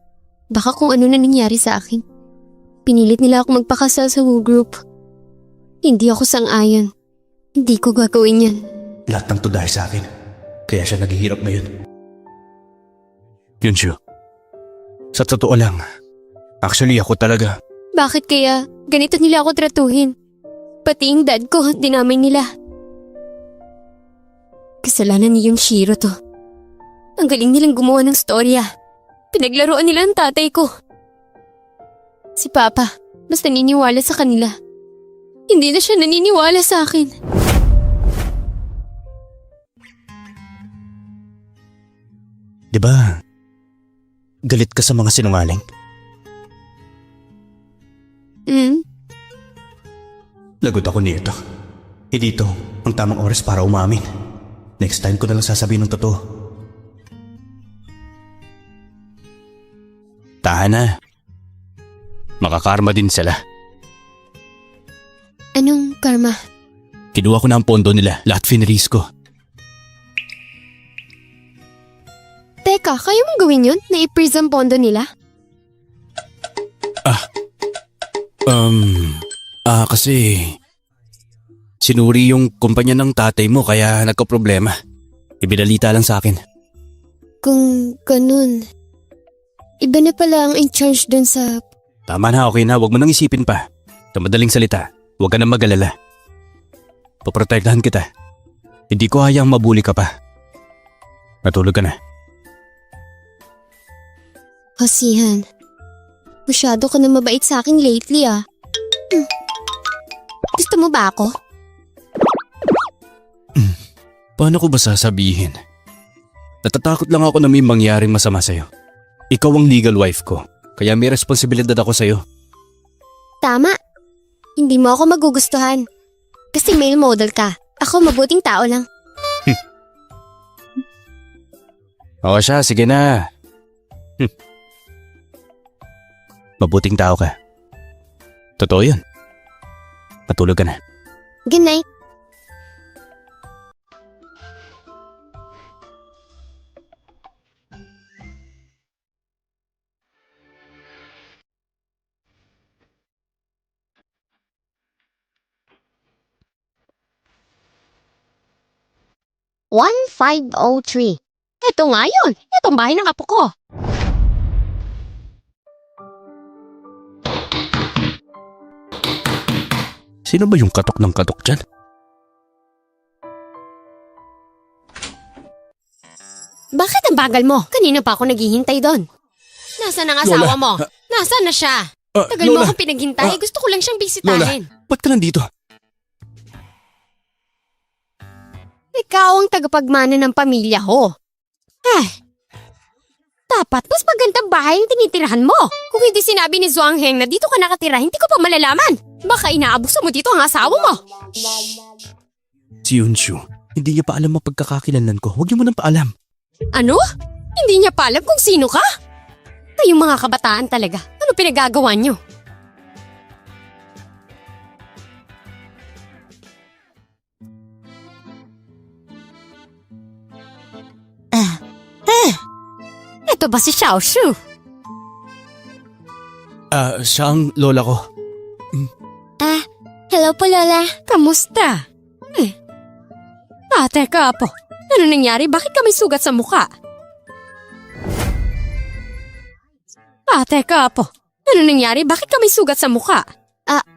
baka kung ano na nangyari sa akin. Pinilit nila ako magpakasal sa Woo Group. Hindi ako sang-ayon. Hindi ko gagawin yan. Lahat ng to dahil sa akin. Kaya siya naghihirap ngayon. Yunshu, sa totoo lang, actually ako talaga. Bakit kaya ganito nila ako tratuhin? Pati yung dad ko, dinamay nila. Kasalanan ni yung Shiro to. Ang galing nilang gumawa ng storya. Pinaglaruan nila ang tatay ko. Si Papa, mas naniniwala sa kanila. Hindi na siya naniniwala sa akin. Diba, galit ka sa mga sinungaling? Lagot ako nito. Hindi ito ang tamang oras para umamin. Next time ko na lang sasabihin ng totoo. Tahan na. Makakarma din sila. Anong karma? Kinuha ko na ang pondo nila. Lahat finris ko. Teka, kaya mong gawin yun? Na-i-freeze ang pondo nila? Kasi sinuri yung kumpanya ng tatay mo kaya nagka-problema. Ibinalita lang sa akin. Kung ganun, iba na pala ang in charge dun sa... Tama na, okay na. Huwag mo nang isipin pa. Sa madaling salita, huwag ka nang mag-alala. Poprotektahan kita. Hindi ko hayang mabuli ka pa. Matulog ka na. Hosihan, masyado ka na mabait sa akin lately ah. Gusto mo ba ako? Paano ko ba sasabihin? Natatakot lang ako na may mangyaring masama sa'yo. Ikaw ang legal wife ko, kaya may responsibilidad ako sa'yo. Tama. Hindi mo ako magugustuhan. Kasi male model ka. Ako mabuting tao lang. Oo siya, sige na. Mabuting tao ka. Totoo yun. Patulog ka na. Good night. $1,503. Ito nga yun. Itong bahay ng apo ko. Sino ba yung katok ng katok dyan? Bakit ang bagal mo? Kanina pa ako naghihintay doon. Nasaan ang asawa mo? Nasaan na siya? Tagal mo akong pinaghintay. Gusto ko lang siyang bisitahin. Ba't ka nandito? Ikaw ang tagapagmana ng pamilya ko. Dapat mas magandang bahay ang tinitirahan mo. Kung hindi sinabi ni Zhuang Heng na dito ka nakatira, hindi ko pa malalaman. Baka inaabuso mo dito ang asawa mo. Si Yunshu, hindi niya pa alam ang pagkakakilanlan ko. Huwag niyo mo nang paalam. Ano? Hindi niya pa alam kung sino ka? Kayong mga kabataan talaga. Ano pinagagawa niyo? Ito ba si Xiaoshu? Siya ang lola ko. Hello po, Lola. Kamusta? Teka po. Ano nangyari? Bakit ka may sugat sa mukha? Teka po. Ano nangyari? Bakit ka may sugat sa mukha?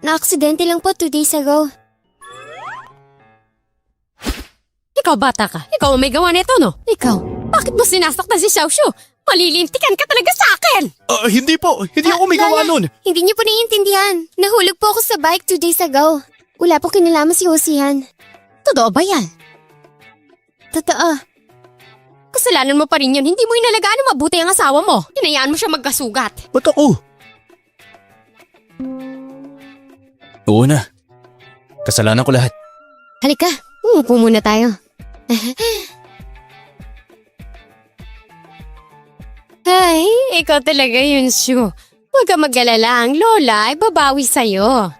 Na-aksidente lang po 2 days ago. Ikaw bata ka. Ikaw ang may gawa nito, no? Ikaw, bakit mo sinasaktan si Xiaoshu? Malilintikan ka talaga sa akin! Hindi po. Hindi ako may gawa nun. Hindi niyo po naiintindihan. Nahulog po ako sa bike 2 days ago. Wala po kinalaman si Hosihan. Totoo ba yan? Totoo. Kasalanan mo pa rin yun. Hindi mo inalagaan na mabuti ang asawa mo. Hinayaan mo siya magkasugat. Ba't ako? Oo na. Kasalanan ko lahat. Halika, umupo muna tayo. Ay, ikaw talaga yun, Shu. Huwag ka mag-alala, ang lola ay babawi sa'yo.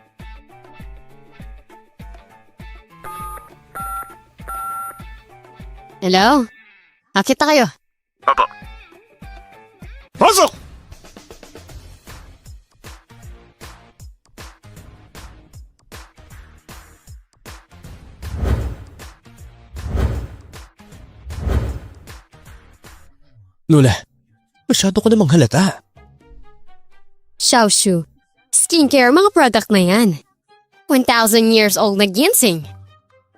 Hello? Akita kayo. Papa. Pasok! Lola, masyado ko namang halata. Xiaoshu, skincare, mga product na yan. 1,000 years old na ginseng.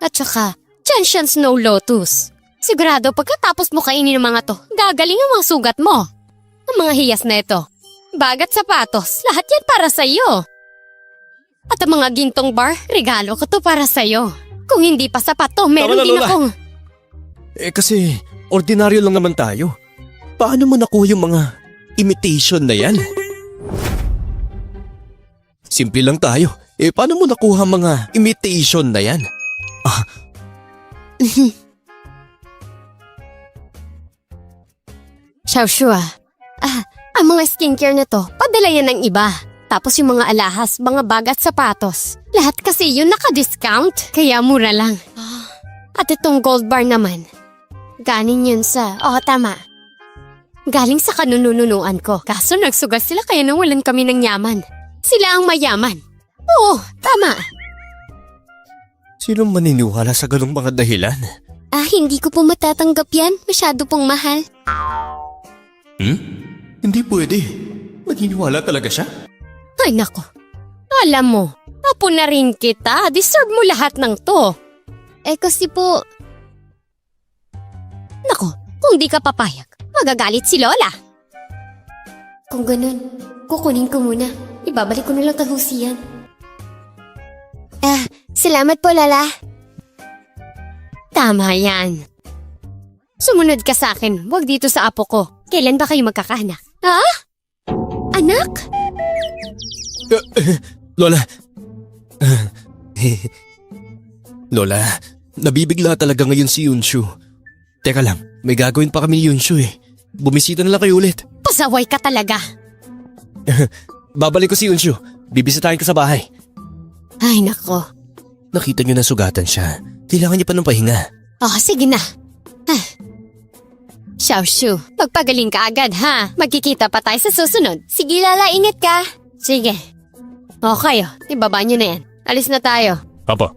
At saka, Gentian Snow Lotus. Sigurado pagkatapos mo kainin ng mga to, gagaling ang mga sugat mo. Ang mga hiyas na ito, bagat sapatos, lahat yan para sa'yo. At ang mga gintong bar, regalo ko to para sa'yo. Kung hindi pa sapat to, meron Tama na, din Lola. akong... Kasi, ordinaryo lang naman tayo. Paano mo nakuha yung mga imitation na yan? Simple lang tayo. Paano mo nakuha mga imitation na yan? Xiaoshu ang mga skincare na to, padala yan ng iba. Tapos yung mga alahas, mga bag at sapatos. Lahat kasi yun naka-discount, kaya mura lang. At itong gold bar naman, galing yun sa... tama. Galing sa kanununuan ko. Kaso nagsugal sila kaya nawalan kami ng yaman. Sila ang mayaman. Oo, tama. Sino maniniwala sa ganong mga dahilan? Hindi ko po matatanggap yan. Masyado pong mahal. Hindi pwede. Maniniwala talaga siya? Ay nako. Alam mo, apo na rin kita. Deserve mo lahat ng to. Kasi po... Nako, kung di ka papayag, magagalit si Lola. Kung ganun, kukunin ko muna. Ibabalik ko na lang kahusiyan. Salamat po, Lola. Tama yan. Sumunod ka sa akin, wag dito sa apo ko. Kailan ba kayo magkakaanak? Anak? Lola. Lola, nabibigla talaga ngayon si Yunshu. Teka lang, may gagawin pa kami ni Yunshu eh. Bumisita na lang kayo ulit. Pasaway ka talaga. Babalik ko si Yunshu. Bibisitahin ka sa bahay. Ay nako. Nakita niyo na sugatan siya. Kailangan niya pa ng pahinga. Oh, sige na. Xiaoshu, magpagaling ka agad ha. Magkikita pa tayo sa susunod. Sige Lala, ingat ka. Sige. Okay, ibaba niyo na yan. Alis na tayo. Papa.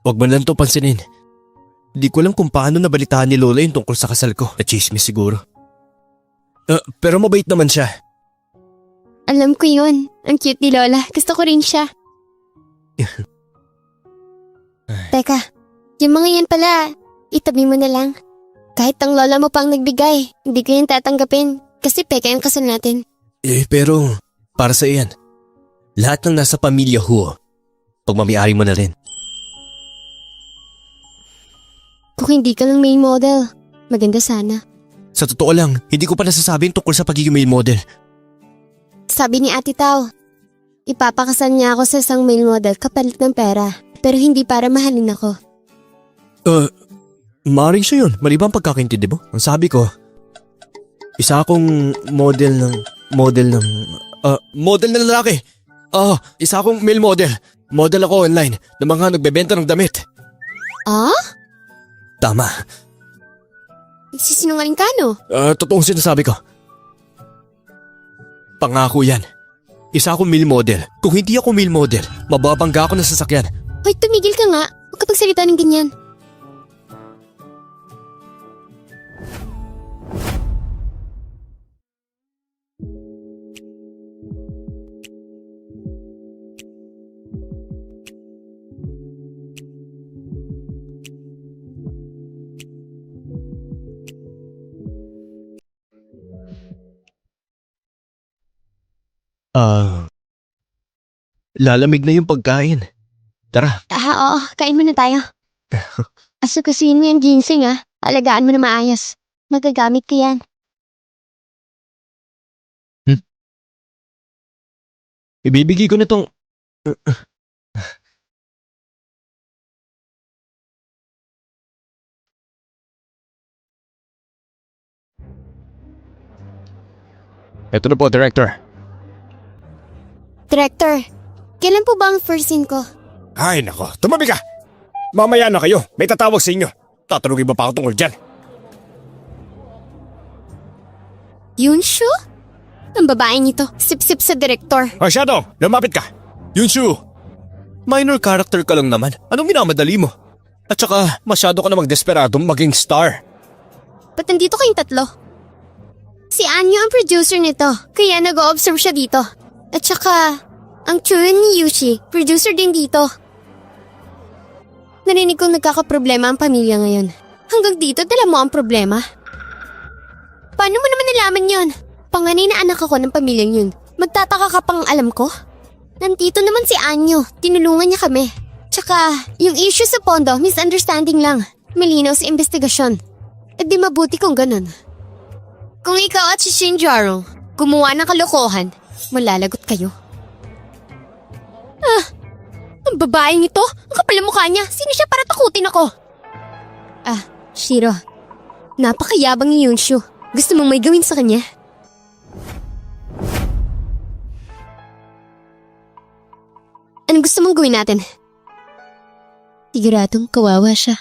Huwag mo lang ito pansinin. Di ko alam kung paano nabalitaan ni Lola yung tungkol sa kasal ko. Na-chismis siguro. Pero mabait naman siya. Alam ko yun. Ang cute ni Lola. Gusto ko rin siya. Teka, yung mga yan pala, itabi mo na lang. Kahit ang lola mo pang nagbigay, hindi ko yan tatanggapin. Kasi peke ang kasal natin. Pero para sa iyan, lahat ng nasa pamilya Huo, pagmamiari mo na rin. Kung hindi ka lang main model, maganda sana. Sa totoo lang, hindi ko pa nasasabi yung tungkol sa pagiging male model. Sabi ni Ate Tao, ipapakasal niya ako sa isang male model kapalit ng pera. Pero hindi para mahalin ako. Maaaring siya yun. Mali ba ang pagkakaintindi mo? Ang sabi ko, isa akong model na lalaki. Isa akong male model. Model ako online ng mga nagbebenta ng damit. Ah? Tama. Sisinungaling ka no? Totoong sinasabi ko. Pangako yan. Isa akong male model. Kung hindi ako male model, mababangga ako ng sasakyan. Hoy, tumigil ka nga. Huwag ka pagsalita ng ganyan. Lalamig na yung pagkain. Tara. Oo, kain muna tayo. Asukasuin mo yung ginseng Alagaan mo na maayos. Magagamit ko yan. Ibibigay ko na tong... Ito na po, Director. Director, kailan po ba ang first scene ko? Ay nako, tumabi ka! Mamaya na kayo, may tatawag sa inyo. Tatanungin ba pa ako tungkol dyan? Yunshu? Ang babaeng ito, sip-sip sa director. Hoy Shadow, lumapit ka! Yunshu! Minor character ka lang naman. Anong minamadali mo? At saka, masyado ka namang desperadong maging star. Ba't nandito kayong tatlo? Si Anyo ang producer nito, kaya nag-o-observe siya dito. At saka, ang Chun ni Yushi, producer din dito. Narinig kong nagkakaproblema ang pamilya ngayon. Hanggang dito, dala mo ang problema. Paano mo naman nalaman yon? Panganay na anak ako ng pamilyang yun. Magtataka ka pang alam ko? Nandito naman si Anyo, tinulungan niya kami. Tsaka, yung issue sa pondo, misunderstanding lang. Malinaw sa investigasyon. E di mabuti kung ganun. Kung ikaw at si Shinjaro gumawa ng kalokohan, malalagot kayo. Ang babaeng ito, ang kapal ng mukha niya. Sino siya para takutin ako? Shiro, napakayabang ni Yunshu. Gusto mong may gawin sa kanya? Anong gusto mong gawin natin? Siguradong kawawa siya.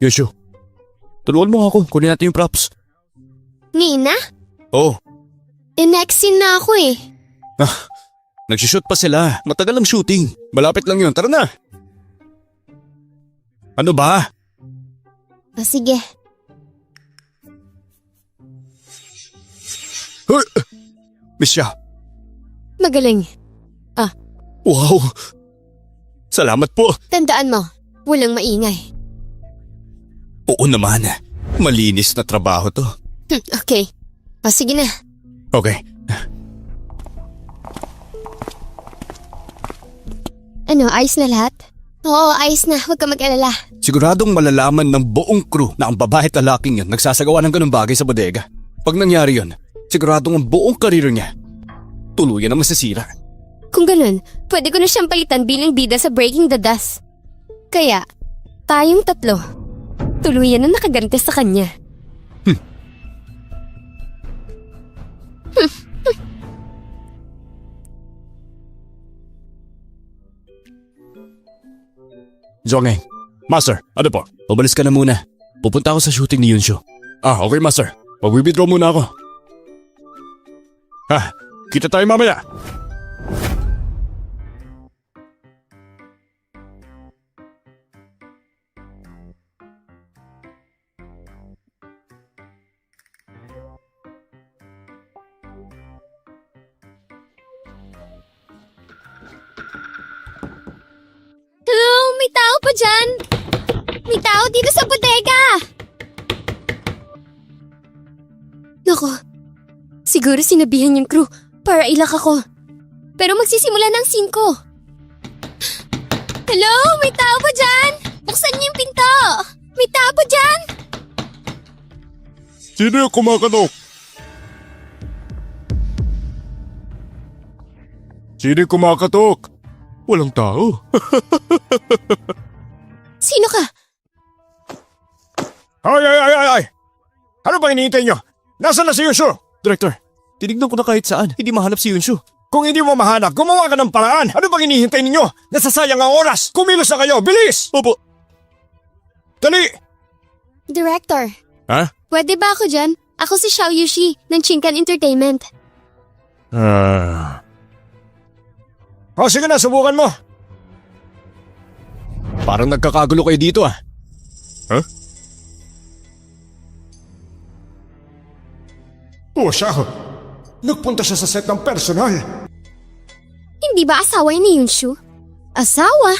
Yoshu, tulungan mo ako. Kunin natin yung props. Nina? Oh, Next scene na ako eh. nagsushoot pa sila. Matagal ang shooting. Malapit lang yun, tara na! Ano ba? Sige. Hoy! Miss Xia, Magaling. wow! Salamat po! Tandaan mo, walang maingay. Oo naman, malinis na trabaho to. Okay. O sige na. Okay. Ano, ayos na lahat? Oo, ayos na. Huwag ka mag-alala. Siguradong malalaman ng buong crew na ang babae at lalaking yun nagsasagawa ng ganung bagay sa bodega. Pag nangyari yun, siguradong ang buong karir niya tuluyan na masisira. Kung ganun, pwede ko na siyang palitan bilang bida sa Breaking the Dust. Kaya, tayong tatlo, tuluyan na nakaganti sa kanya. Zhongeng. Master, ano po? Umalis ka na muna. Pupunta ako sa shooting ni Yunshu. Okay, Master. Mag-withdraw muna ako. Kita tayo mamaya. Hello? May tao pa dyan? May tao dito sa bodega! Nako, siguro sinabihan yung crew para ilak ako. Pero magsisimula ng 5. Hello? May tao pa dyan? Buksan niyo yung pinto! May tao pa dyan? Sino yung kumakatok? Sino yung kumakatok? Walang tao. Sino ka? Ay! Ano bang hinihintay nyo? Nasaan na si Yunshu? Director, tinignan ko na kahit saan. Hindi mahanap si Yunshu. Kung hindi mo mahanap, gumawa ka ng paraan. Ano bang hinihintay ninyo? Nasasayang ang oras. Kumilos na kayo. Bilis! Opo. Dali! Director. Ha? Pwede ba ako dyan? Ako si Xiao Yushi ng Chinkan Entertainment. O sige na, subukan mo. Parang nagkakagulo kayo dito ah. O siya, nagpunta siya sa set ng personal. Hindi ba asawa ni Yunshu? Asawa?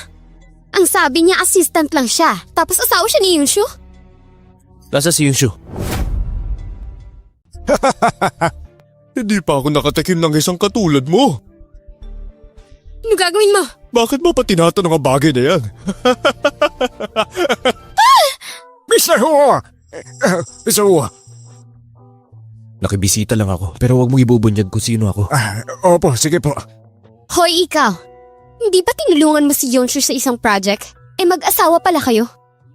Ang sabi niya assistant lang siya, tapos asawa siya ni Yunshu? Nasa si Yunshu? Hindi pa ako nakatikim ng isang katulad mo. Ano gagawin mo? Bakit mo pa tinatanong ang bagay na yan? Mr. Hu! Mr. Hu, Nakibisita lang ako, pero wag mong ibubunyag kung sino ako. opo, sige po. Hoy ikaw, hindi ba tinulungan mo si Yunshu sa isang project? Mag-asawa pala kayo.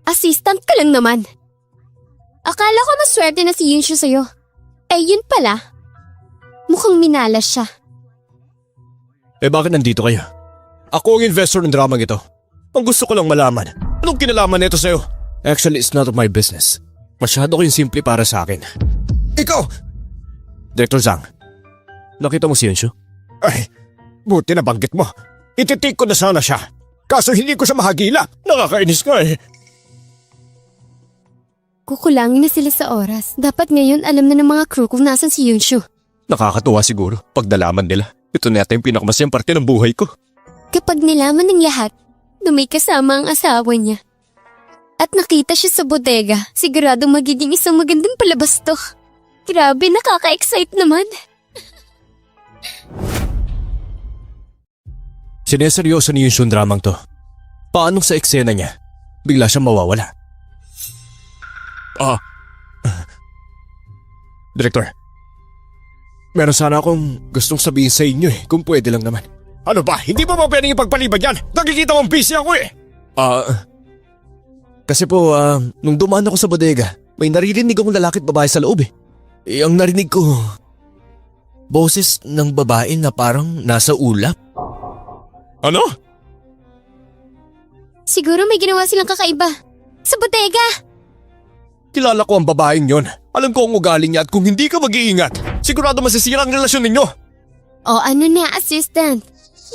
Assistant ka lang naman. Akala ko maswerte na si Yunshu sa'yo. Yun pala. Mukhang minalas siya. Bakit nandito kayo? Ako ang investor ng dramang ito. Ang gusto ko lang malaman, anong kinalaman nito sa'yo? Actually, it's none of my business. Masyado ko yung simple para sa akin. Ikaw! Director Zhang, nakita mo si Yunshu? Ay, buti na banggit mo. Ititik ko na sana siya. Kaso hindi ko siya mahagila. Nakakainis nga eh. Kukulangin na sila sa oras. Dapat ngayon alam na ng mga crew kung nasan si Yunshu. Nakakatuwa siguro pag nalaman nila. Ito na yata yung pinakamasayang parte ng buhay ko. Kapag nilaman ng lahat na may kasama ang asawa niya at nakita siya sa bodega, siguradong magiging isang magandang palabas to. Grabe, nakaka-excite naman. Sineseryoso ni Yunshu ang dramang to. Paano sa eksena niya, bigla siyang mawawala? Director, meron sana akong gustong sabihin sa inyo kung pwede lang naman. Ano ba? Hindi ba pwedeng ipagpaliban yan? Nakikita mong busy ako eh. Kasi po, nung dumaan ako sa bodega, may naririnig akong lalaki at babae sa loob ang narinig ko, boses ng babae na parang nasa ulap. Ano? Siguro may ginawa silang kakaiba. Sa bodega! Kilala ko ang babaeng yon. Alam ko ang ugali niya at kung hindi ka mag-iingat, sigurado masisira ang relasyon ninyo. O ano na, assistant?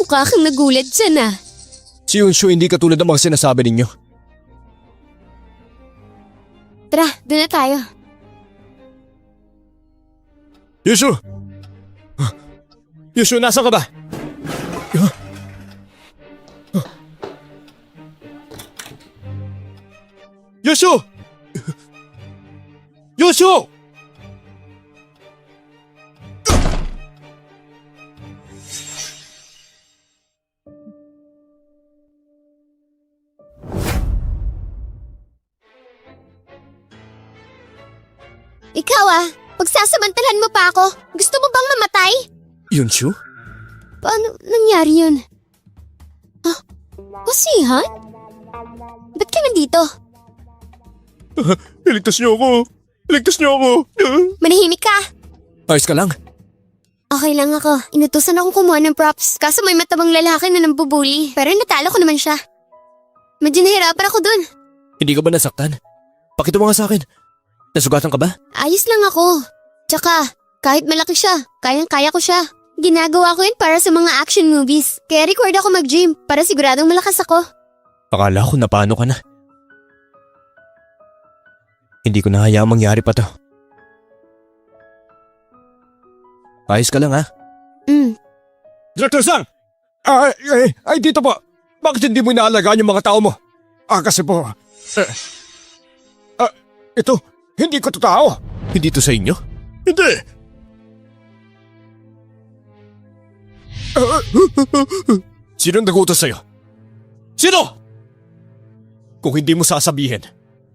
Mukha kang nagulat dyan ah. Si Yunshu hindi katulad ng mga sinasabi ninyo. Tara, doon na tayo. Yunshu! Yunshu, nasa ka ba? Yunshu! Yunshu! Ikaw pagsasamantalan mo pa ako. Gusto mo bang mamatay? Yunshu? Paano nangyari yun? Sihan? Ba't ka nandito? Iligtas niyo ako! Iligtas niyo ako! Manahimik ka. Ayos ka lang? Okay lang ako. Inutusan akong kumuha ng props. Kaso may matabang lalaki na nambubuli. Pero natalo ko naman siya. Medyo nahirapan ako dun. Hindi ka ba nasaktan? Pakita mo nga sa akin. Nasugatan ka ba? Ayos lang ako. Tsaka, kahit malaki siya, kayang-kaya ko siya. Ginagawa ko yun para sa mga action movies. Kaya record ako mag-gym para siguradong malakas ako. Akala ko napano ka na. Hindi ko na hayaang mangyari pa to. Ayos ka lang ha? Director Sang! Ay, dito po. Bakit hindi mo inaalagaan yung mga tao mo? Kasi po... ito, hindi ko to tao. Hindi to sa inyo? Hindi. Sino nagutos sa'yo? Sino? Kung hindi mo sasabihin,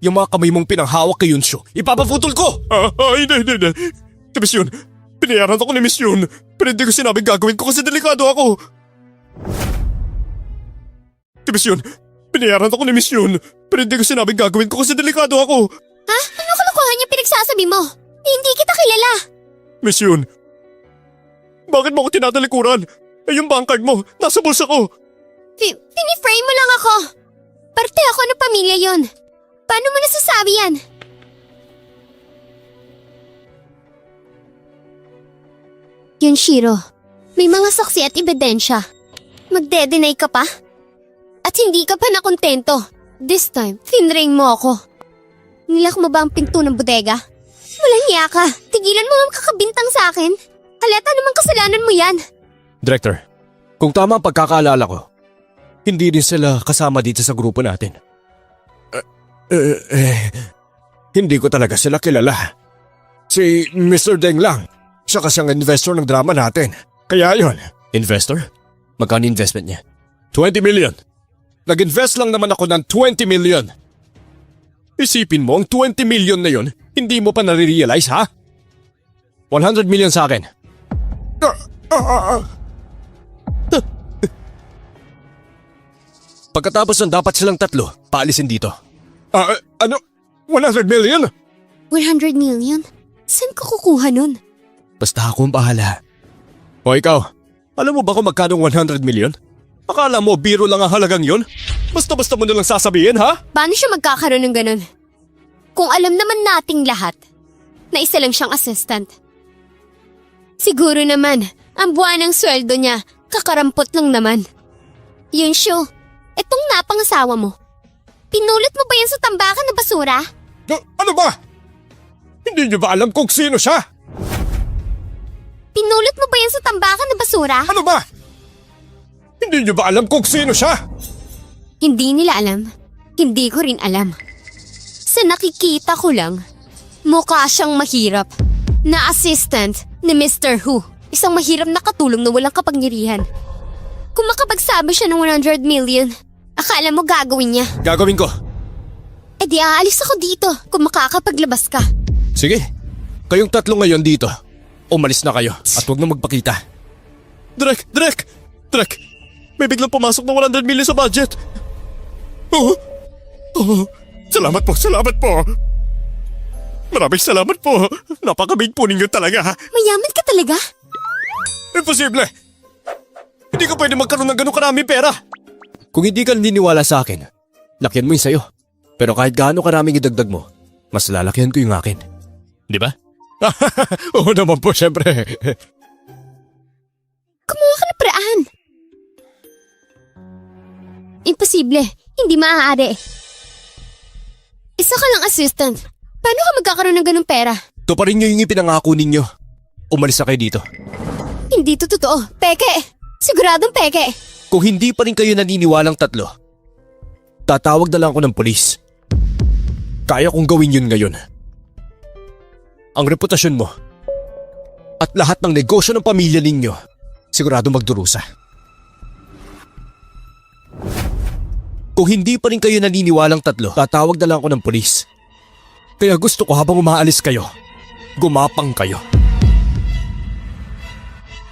yung mga kamay mong pinanghawak kay Yunshu, ipapaputol ko! Hindi. Si Miss Yun, pinayaran ako ni Miss Yun. Pero hindi ko sinabing gagawin ko kasi delikado ako. Si Miss Yun, pinayaran ako ni Miss Yun. Pero hindi ko sinabing gagawin ko kasi delikado ako. Ha? Ano kalokohan yung pinagsasabi mo? Hindi kita kilala. Miss Yun, bakit mo ako tinatalikuran? Yung bank card mo, nasa bulsa ko. Piniframe mo lang ako. Parte ako ng pamilya yon. Paano mo nasasabi yan? Yunshiro, may mga saksi at ebidensya. Magde-deny ka pa? At hindi ka pa nakontento. This time, finring mo ako. Nilak mo ba ang pinto ng bodega? Walang hiya ka. Tigilan mo ang kakabintang sa akin. Halata namang kasalanan mo yan. Director, kung tama ang pagkakaalala ko, hindi rin sila kasama dito sa grupo natin. Hindi ko talaga sila kilala. Si Mr. Deng lang. Siya kasi ang investor ng drama natin. Kaya yon. Investor? Magkano investment niya? 20 million. Nag-invest lang naman ako ng 20 million. Isipin mo, ang 20 million na yon, hindi mo pa nare-realize, ha? 100 million sa akin. Pagkatapos ng dapat silang tatlo, paalisin dito. Ano? 100 million? 100 million? Saan ko kukuha nun? Basta ako ang bahala. O ikaw, alam mo ba kung magkano 100 million? Akala mo biro lang ang halagang yon? Basta-basta mo nalang sasabihin, ha? Paano siya magkakaroon ng ganun? Kung alam naman nating lahat na isa lang siyang assistant. Siguro naman, ang buwan ng sweldo niya, kakarampot lang naman. Yunshu, etong napangasawa mo. Pinulot mo ba yan sa tambakan na basura? Ano ba? Hindi niyo ba alam kung sino siya? Pinulot mo ba yan sa tambakan na basura? Ano ba? Hindi niyo ba alam kung sino siya? Hindi nila alam. Hindi ko rin alam. Sa nakikita ko lang, mukha siyang mahirap na assistant ni Mr. Hu. Isang mahirap na katulong na walang kapangyarihan. Kung makapagsabi siya ng 100 million, akala mo gagawin niya. Gagawin ko. Eh di aalis ako dito kung makakapaglabas ka. Sige, kayong tatlo ngayon dito. Umalis na kayo at huwag na magpakita. Drek! May biglang pumasok na 100 million sa budget. Salamat po. Maraming salamat po. Napakabig po ninyo talaga. Mayaman ka talaga? Imposible! Hindi ka pwede magkaroon ng ganun karaming pera. Kung hindi ka naniniwala sa akin, lakyan mo yung sayo. Pero kahit gaano karaming idagdag mo, mas lalakyan ko yung akin. Di ba? Oo naman po, syempre. Kumuha ka ng paraan. Imposible. Hindi maaari. Isa ka lang assistant. Paano ka magkakaroon ng ganung pera? Ito pa rin yung ipinangako ninyo. Umalis na kayo dito. Hindi to totoo. Peke. Siguradong peke. Kung hindi pa rin kayo naniniwalang tatlo, tatawag na lang ako ng polis. Kaya kong gawin yun ngayon. Ang reputasyon mo at lahat ng negosyo ng pamilya ninyo, sigurado magdurusa. Kung hindi pa rin kayo naniniwalang tatlo, tatawag na lang ako ng polis. Kaya gusto ko habang umaalis kayo, Gumapang kayo.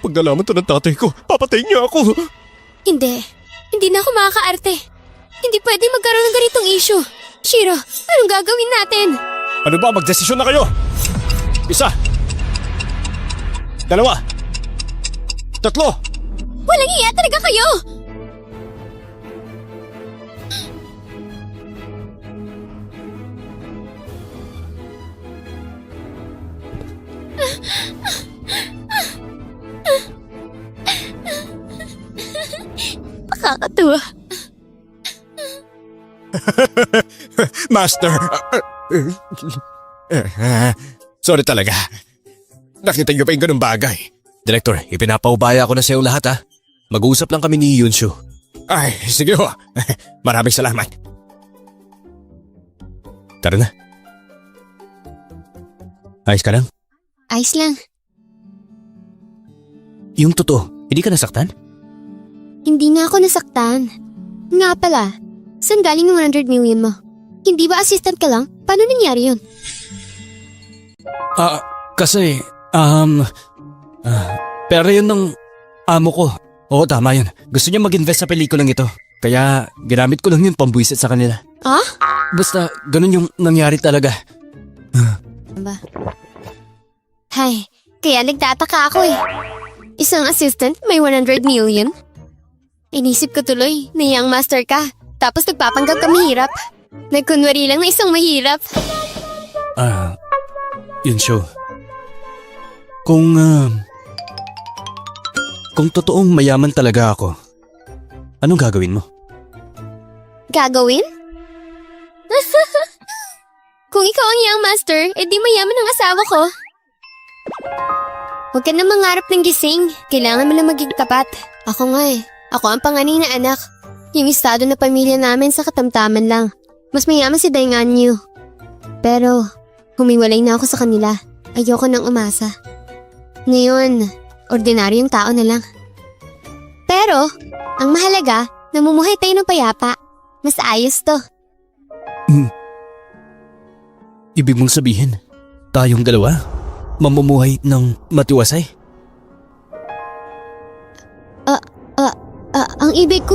Pag nalaman to ng tatay ko, papatayin niya ako. Hindi. Hindi na ako makakaarte. Hindi pwede magkaroon ng ganitong issue. Shiro, anong gagawin natin? Ano ba? Magdesisyon na kayo! 1, 2, 3. Walang iya talaga kayo! Nakakatuwa. Master! Sorry talaga. Nakita niyo pa yung ganung bagay. Director, ipinapaubaya ko na sa iyo lahat ha. Mag-uusap lang kami ni Yunshu. Ay, sige ho. Maraming salamat. Tara na. Ayos ka lang? Ayos lang. Yung totoo, hindi ka nasaktan? Hindi nga ako nasaktan. Nga pala, saan galing yung 100 million mo? Hindi ba assistant ka lang? Paano nangyari yun? Kasi, pera yun ng amo ko. Oo, tama yun. Gusto niya mag-invest sa pelikulang ito. Kaya, ginamit ko lang yun pambuisit sa kanila. Ah? Basta, ganun yung nangyari talaga. Ba? Hay, kaya nagtataka ako eh. Isang assistant may 100 million? Inisip ko tuloy na young master ka, tapos nagpapanggap ka mahirap. Nagkunwari lang na isang mahirap. Yun show. Kung totoong mayaman talaga ako, anong gagawin mo? Gagawin? Kung ikaw ang young master, edi mayaman ang asawa ko. Huwag ka na mangarap ng gising. Kailangan mo lang maging tapat. Ako nga eh. Ako ang panganay na anak. Yung estado na pamilya namin sa katamtaman lang. Mas mayaman si Dainganyu. Pero, humiwalay na ako sa kanila. Ayoko nang umasa. Ngayon, ordinaryong tao na lang. Pero, ang mahalaga, namumuhay tayo ng payapa. Mas ayos to. Ibig mong sabihin, tayong dalawa, mamumuhay ng matiwasay? Ang ibig ko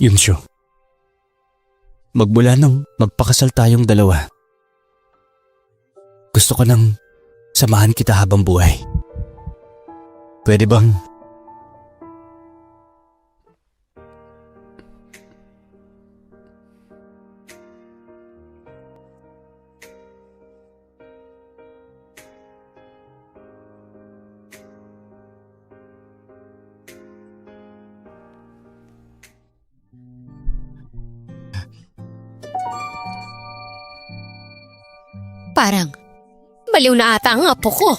Yunshu, magmula nang magpakasal tayong dalawa, gusto ko nang samahan kita habang buhay. Pwede bang... parang baliw na ata ang apo ko.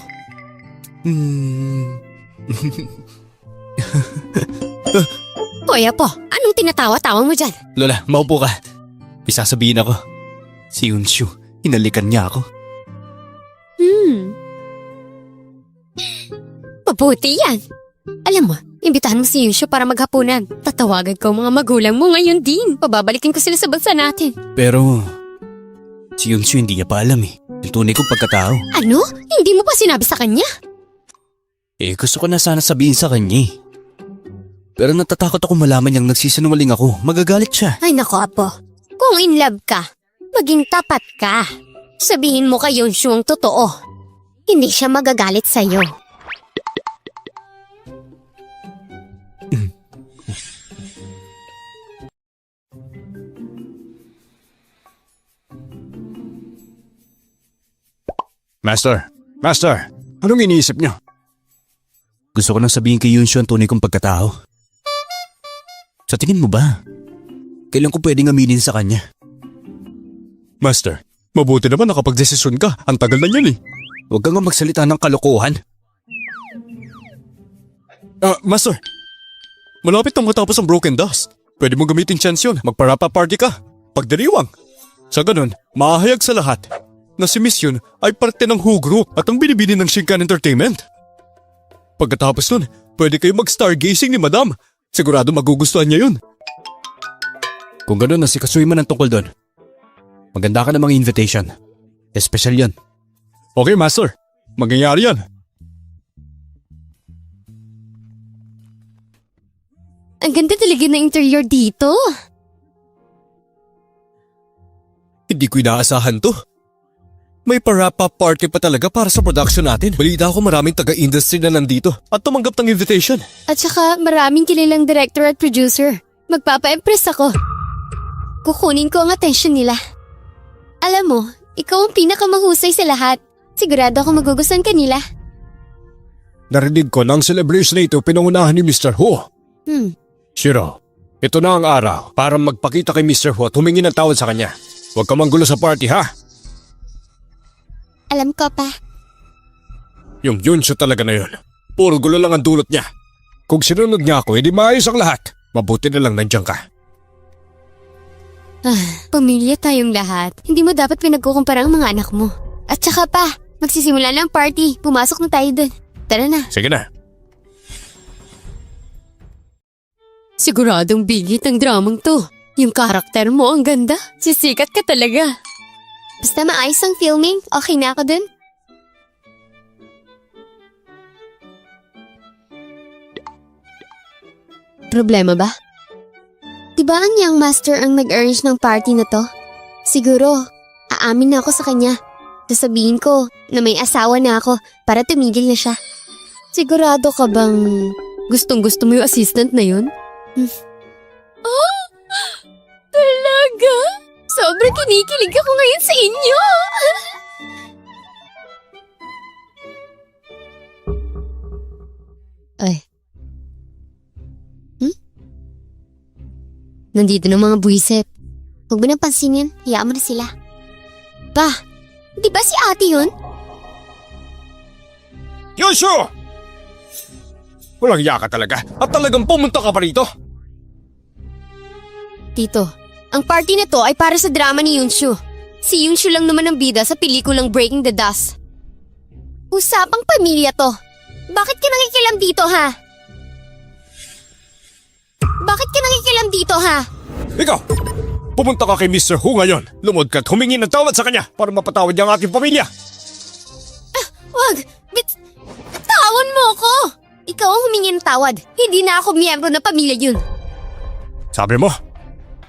Hoy apo, anong tinatawa-tawa mo dyan? Lola, maupo ka. May sasabihin ako. Si Yunshu, hinalikan niya ako. Mabuti yan. Alam mo, imbitahan mo si Yunshu para maghapunan. Tatawagan ko ang mga magulang mo ngayon din. Pababalikin ko sila sa bansa natin. Pero, si Yunshu hindi niya pa alam eh. Yung tunay kong pagkatao. Ano? Hindi mo pa sinabi sa kanya? Gusto ko na sana sabihin sa kanya eh. Pero natatakot ako malaman niyang nagsisinungaling ako. Magagalit siya. Ay nako apo, kung in love ka, maging tapat ka. Sabihin mo kay Yunshu ang totoo. Hindi siya magagalit sa'yo. Master, anong iniisip niyo? Gusto ko nang sabihin kay Yunshu ang tunay kong pagkatao. Sa tingin mo ba? Kailan ko pwedeng aminin sa kanya? Master, mabuti naman nakapag-desisyon ka. Ang tagal na yan eh. Huwag kang magsalita ng kalokohan. Master, malapit nang matapos ang Broken Dust. Pwede mo gamitin chance yun. Magparapa party ka. Pagdiriwang. Sa ganun, maahayag sa lahat na si Miss Yun ay parte ng Who Group at ang binibini ng Shinkan Entertainment. Pagkatapos nun, pwede kayo mag-stargazing ni Madam. Sigurado magugustuhan niya yun. Kung gano'n, nasikasuhin mo ng tungkol doon. Maganda ka ng mga invitation. Espesyal yan. Okay, Master. Mangyayari yan. Ang ganda talaga ng interior dito. Hindi ko inaasahan to. May pa-wrap-up party pa talaga para sa production natin. Balita ko maraming taga-industry na nandito at tumanggap ng invitation. At saka maraming kilalang director at producer. Magpapa-impress ako. Kukunin ko ang atensyon nila. Alam mo, ikaw ang pinakamahusay sa lahat. Sigurado ako magugustuhan ka nila. Narinig ko ng celebration na ito pinangunahan ni Mr. Hu. Shiro, ito na ang araw para magpakita kay Mr. Hu at humingi ng tawad sa kanya. Huwag ka manggulo sa party, ha? Alam ko pa. Yung Yunshu talaga na yun. Puro gulo lang ang dulot niya. Kung sinunod niya ako, edi maayos ang lahat. Mabuti na lang nandiyan ka. Pamilya tayong lahat. Hindi mo dapat pinagkukumpara ang mga anak mo. At saka pa, magsisimula na ang party. Pumasok na tayo dun. Tara na. Sige na. Siguradong bigit ang dramang to. Yung karakter mo ang ganda. Sisikat ka talaga. Basta maayos ang filming, okay na ako dun. Problema ba? Diba ang young master ang nag-arrange ng party na to? Siguro, aamin na ako sa kanya. Sasabihin ko na may asawa na ako para tumigil na siya. Sigurado ka bang gustong-gusto mo yung assistant na yun? Oh! Talaga? Sobrang kinikilig ako ngayon sa inyo! Ay. Nandito na mga buwisip. Huwag mo nang pansinin, hayaan mo na sila. Pa, di ba si ate yun? Yunshu! Walang yaka talaga at talagang pumunta ka pa rito. Tito, ang party na to ay para sa drama ni Yunshu. Si Yunshu lang naman ang bida sa pelikulang Breaking the Dust. Usapang pamilya to. Bakit ka nakikilam dito, ha? Bakit ka nakikilam dito, ha? Ikaw, pumunta ka kay Mr. Hu ngayon. Lumod ka at humingi ng tawad sa kanya para mapatawad niya ang ating pamilya. Wag! Tawan mo ako! Ikaw ang humingi ng tawad. Hindi na ako miyembro ng pamilya yun. Sabi mo,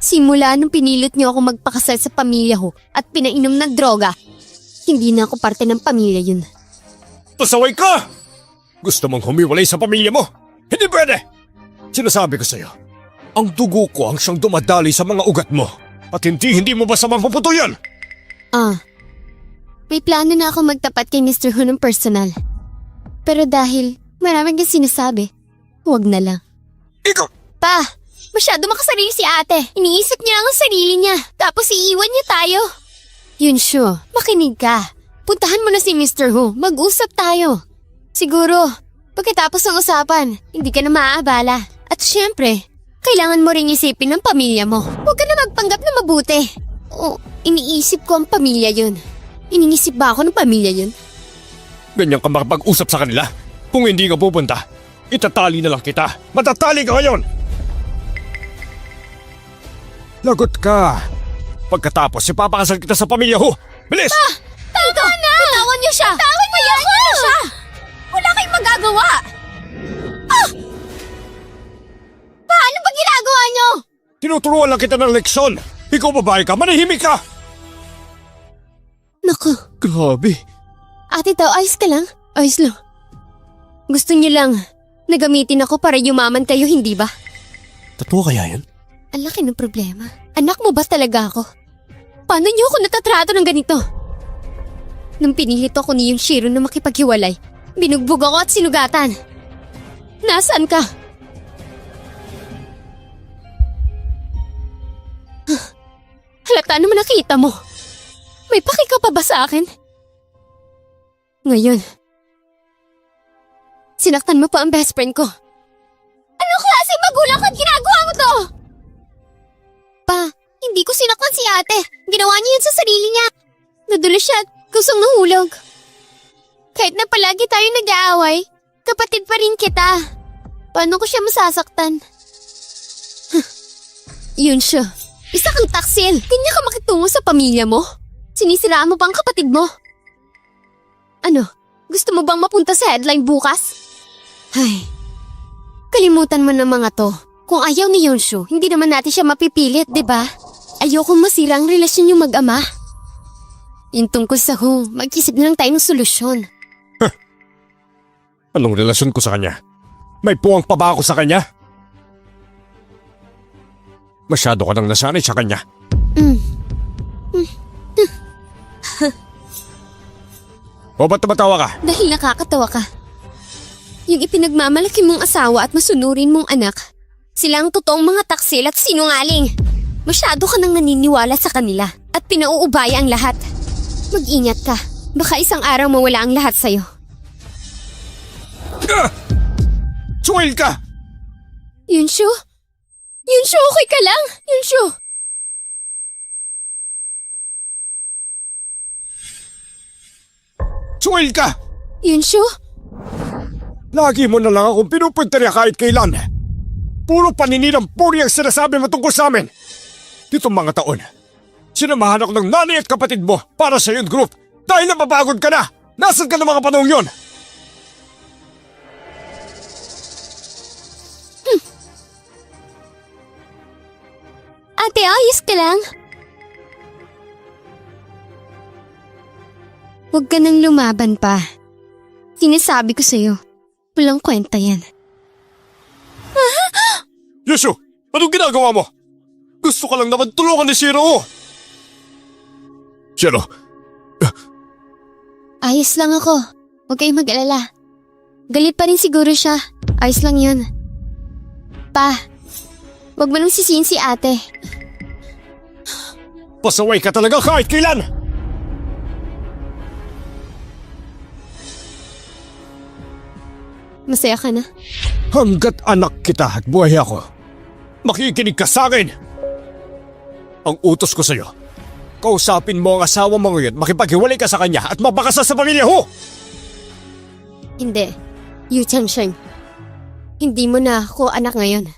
Simula nung pinilot niyo ako magpakasal sa pamilya ko at pinainom ng droga, hindi na ako parte ng pamilya yun. pasaway ka! Gusto mong humiwalay sa pamilya mo? Hindi pwede! Sinasabi ko sa'yo, ang dugo ko ang siyang dumadali sa mga ugat mo at hindi mo basta mapuputo yan! May plano na ako magtapat kay Mr. Hu ng personal. Pero dahil maraming kang sinasabi, huwag na lang. Ikaw! Pa, masyado makasarili si ate. Iniisip niya lang ang sarili niya, tapos iiwan niya tayo. Yunshu, makinig ka. Puntahan mo na si Mr. Hu, mag-usap tayo. Siguro, pagkatapos ng usapan, hindi ka na maaabala. At syempre, kailangan mo ring isipin ng pamilya mo. Huwag ka na magpanggap na mabuti. O, iniisip ko ang pamilya yun. Iniisip ba ako ng pamilya yun? Ganyan ka makapag-usap sa kanila. Kung hindi ka pupunta, itatali na lang kita. Matatali ka ngayon! Lagot ka. Pagkatapos, ipapakasal kita sa pamilya ho. Bilis! Tama na! Bitawan niyo siya! Bitawan niyo siya! Wala kayong magagawa! Paano ba ginagawa niyo? Tinuturuan lang kita ng leksyon. Ikaw babae ka, manahimik ka! Naku, Grabe. ate daw, ayos ka lang? Ayos lang. Gusto niyo lang na gamitin ako para yumaman kayo, hindi ba? Totoo kaya yan? Ang laki ng problema. Anak mo ba talaga ako? Paano niyo ako natatrato ng ganito? Nung pinilit ako ni yung Shiro na makipaghiwalay, binugbog ako at sinugatan. Nasaan ka? Halata naman nakita mo. May paki ka pa ba sa akin? Ngayon, sinaktan mo pa ang best friend ko. Anong klaseng magulang ka at ginagawa mo to? Pa, hindi ko sinaktan si ate. Ginawa niya yun sa sarili niya. Nadulas siya at kusang nahulog. Kahit na palagi tayo nag-aaway, Kapatid pa rin kita. Paano ko siya masasaktan? Yun siya. Isa kang taksil. Ganyan ka makitungo sa pamilya mo? Sinisiraan mo pa ang kapatid mo? Ano? Gusto mo bang mapunta sa headline bukas? Ay, kalimutan mo na mga to. Kung ayaw ni Yonshu, hindi naman natin siya mapipilit, di ba? Ayokong masira ang relasyon yung mag-ama. Yung tungkol sa home, mag-isip na lang tayo ng solusyon. Anong relasyon ko sa kanya? May puwang pa ba ako sa kanya? Masyado ka nang nasanay sa kanya. O ba't tumatawa ka? Dahil nakakatawa ka. Yung ipinagmamalaki mong asawa at masunurin mong anak, sila ang totoong mga taksil at sinungaling. Masyado ka nang naniniwala sa kanila at pinauubaya ang lahat. Mag-ingat ka. Baka isang araw mawala ang lahat sa'yo. Suwail ka! Yunshu? Yunshu, okay ka lang? Yunshu? Suwail ka! Yunshu? Lagi mo na lang akong pinupuntarya kahit kailan. Puro paninirang puri ang sinasabi mo tungkol sa amin. Ditong mga taon, sinamahan ako ng nanay at kapatid mo para sa iyong group dahil napapagod ka na. Nasaan ka ng mga panahong yon? Ate, ayos ka lang? Huwag ka nang lumaban pa. Sinasabi ko sa'yo, walang kwenta yan. Yushu, anong ginagawa mo? Gusto ka lang naman tulungan ni Shiro. Shiro, Ayos lang ako. Huwag kayong mag-alala. Galit pa rin siguro siya. Ayos lang yun. Pa, huwag mo nang sisihin si ate. pasaway ka talaga kahit kailan. Masaya ka na? Hanggat anak kita at buhay ako, makikinig ka sa akin. Ang utos ko sa'yo, kausapin mo ang asawa mo ngayon, makipaghiwalay ka sa kanya at mabakasal sa pamilya ho! Hindi. Yu Changsheng. Hindi mo na ako anak ngayon.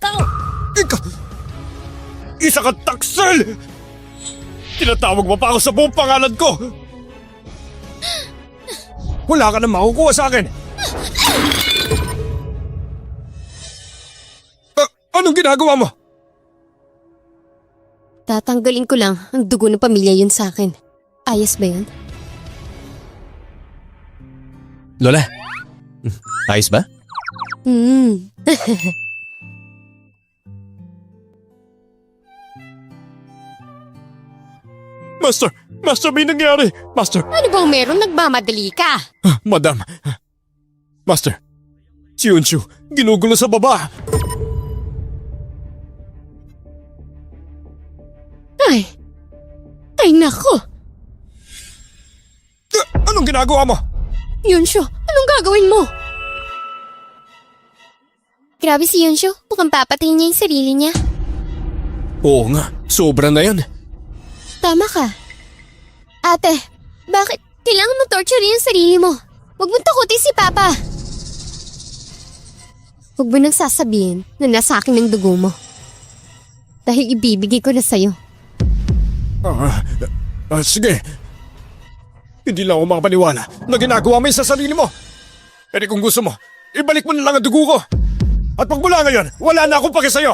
Isa kang taksil! Tinatawag mo pa ako sa buong pangalan ko! Wala ka na makukuha sa akin! Anong ginagawa mo? Tatanggalin ko lang ang dugo ng pamilya yun sa akin. Ayos ba yun? Lola, ayos ba? Master, may nangyari! Master, Ano bang meron? Nagmamadali ka? Madam. Master, si Yunshu, ginugulo sa baba. Ay nako! Anong ginagawa mo? Yunshu, anong gagawin mo? Grabe si Yunshu, mukhang papatayin niya yung sarili niya. Oo nga, sobra na yan. Tama ka. Ate, bakit kailangan mo torture yung sarili mo? Huwag mong takutin si Papa. Huwag mo nang sasabihin na nasa akin ang dugo mo. Dahil ibibigay ko na sa'yo. Sige. Hindi lang ako makapaniwala na ginagawa mo yun sa sarili mo. Pero kung gusto mo, ibalik mo na lang ang dugo ko. At pagmula ngayon, wala na akong pake sa'yo.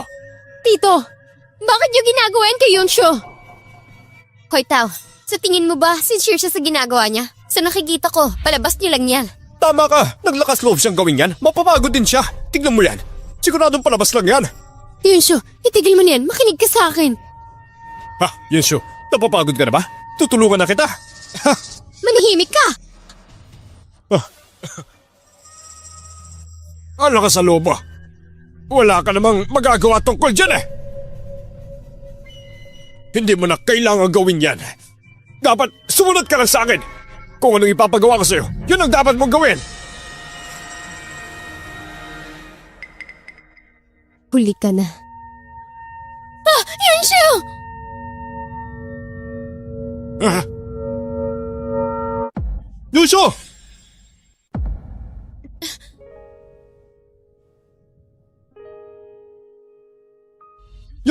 Tito, bakit niyo ginagawa yan kay Yunshu? Hoy Tao, sa tingin mo ba sincere siya sa ginagawa niya? Sa nakikita ko, palabas niyo lang yan. Tama ka, naglakas loob siyang gawin yan. Mapapagod din siya. Tignan mo yan. Siguradong palabas lang yan. Yunshu, itigil mo na yan. Makinig ka sa akin. Ha, Yunshu, napapagod ka na ba? Tutulungan na kita. Manahimik ka! Ano ka sa lobo? Wala ka namang magagawa tungkol dyan eh. Hindi mo na kailangan gawin yan. Dapat sumunod ka lang sa akin. Kung anong ipapagawa ko sa'yo, yun ang dapat mong gawin. Huli ka na. Yunshu! Yunshu!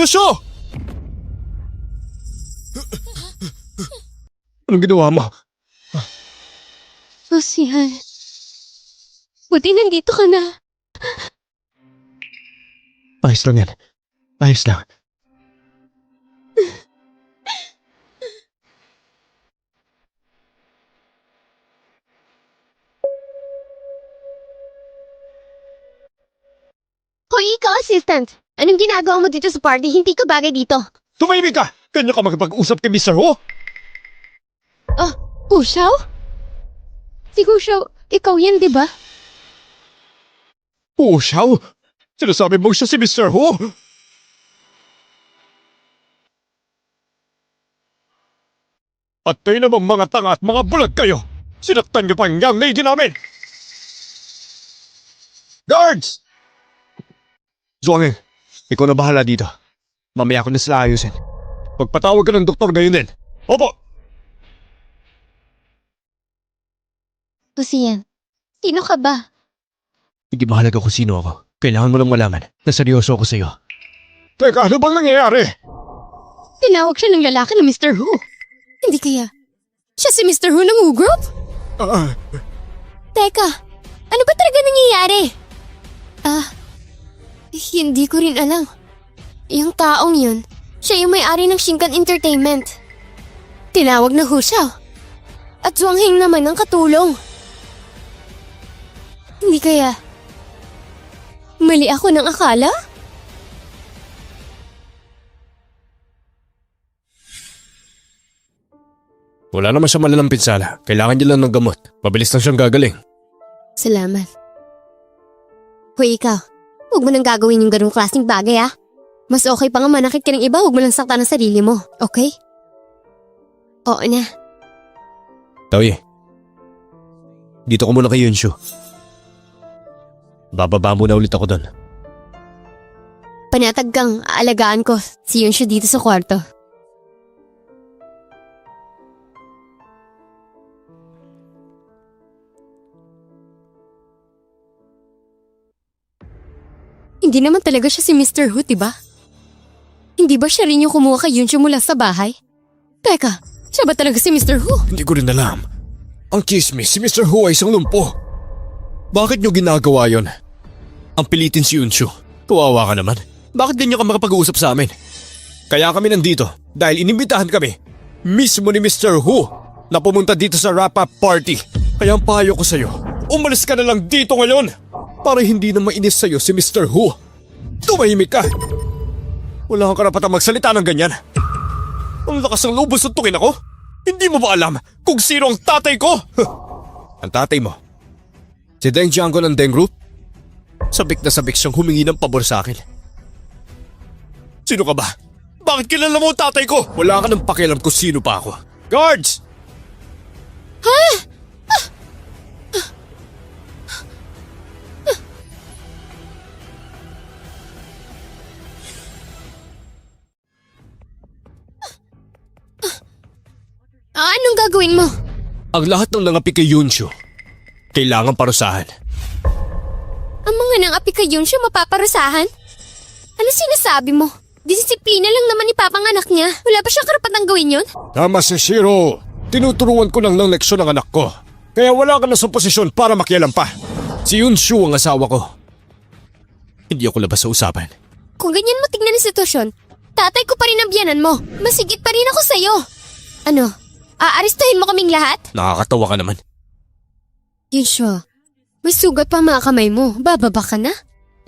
Yusho! Anong ginawa mo? Lucian. Buti nandito ka na. Ayos lang yan. Ayos lang. Hoy, ikaw, assistant. Anong ginagawa mo dito sa party? Hindi ka bagay dito. Tumahimik ka! Kanya ka makipag-usap kay Mr. Ho? Ah, Hushaw? Si Hushaw, ikaw yan, di ba? Oo, Xiao. Sinasabi mo siya si Mr. Ho? At kayo namang mga tanga at mga bulag kayo. Sinaktan niyo pa ang young lady namin. Guards! Zuangeng, ikaw na bahala dito. Mamaya ko na sila ayusin. Pagpatawag ka ng doktor ngayon din. Opo! Lucian, sino ka ba? Hindi mahalaga kung sino ako. Kailangan mo lang malaman na seryoso ako sa'yo. Teka, ano bang nangyayari? Tinawag siya ng lalaki na Mr. Who. Hindi kaya. Siya si Mr. Who ng Who Group? Teka, ano ba talaga nangyayari? Hindi ko rin alam. Yung taong yun, siya yung may-ari ng Shinkan Entertainment. Tinawag na Hushaw. At Zhuangheng naman ang katulong. Hindi kaya. Mali ako ng akala? Wala naman siya malalang pinsala. Kailangan niya lang ng gamot. Mabilis lang siyang gagaling. Salamat. Hoy, ikaw. Huwag mo nang gagawin yung ganung klaseng bagay, ah. Mas okay pa nga manakit ka ng iba, huwag mo lang saktan ang sarili mo, okay? Oo na. Taoy, dito ko muna kay Yunshu. Bababa muna ulit ako doon. Panatag kang aalagaan ko si Yunshu dito sa kwarto. Hindi naman talaga siya si Mr. Hu, diba? Hindi ba siya rin yung kumuha kay Yunshu mula sa bahay? Teka, siya ba talaga si Mr. Hu? Hindi ko rin alam. Ang chismis, si Mr. Hu ay isang lumpo. Bakit niyo ginagawa yon? Ang pilitin si Yunshu. Kawawa ka naman. Bakit din niyo ka makapag-uusap sa amin? Kaya kami nandito dahil inimbitahan kami mismo ni Mr. Hu na pumunta dito sa wrap-up party. Kaya ang payo ko sa'yo, umalis ka na lang dito ngayon para hindi na mainis sa'yo si Mr. Hu. Tumahimik ka. Wala kang karapatang magsalita ng ganyan. Ang lakas ng loob mo suntukin ako. Hindi mo ba alam kung sino ang tatay ko? Ang tatay mo? Si Deng Jiango ng Deng Group? Sabik na sabik siyang humingi ng pabor sa akin. Sino ka ba? Bakit kilala mo ang tatay ko? Wala ka ng pakialam kung sino pa ako. Guards! Anong gagawin mo? Ang lahat ng nangapi kay Yunshu, kailangan parusahan. Ang mga nangapi kay Yunshu mapaparusahan? Ano sinasabi mo? Disiplina lang naman ipapanganak niya. Wala ba siyang karapatang gawin yun? Tama si Shiro. Tinuturuan ko lang ng leksyon ang anak ko. Kaya wala ka na sa posisyon para makialam pa. Si Yunshu ang asawa ko. Hindi ako labas sa usapan. Kung ganyan mo tignan ang sitwasyon, tatay ko pa rin ang biyanan mo. Masigit pa rin ako sa'yo. Ano? Aaristahin mo kaming lahat? Nakakatawa ka naman. Yunshu, may sugat pa mga kamay mo. Bababa ka na?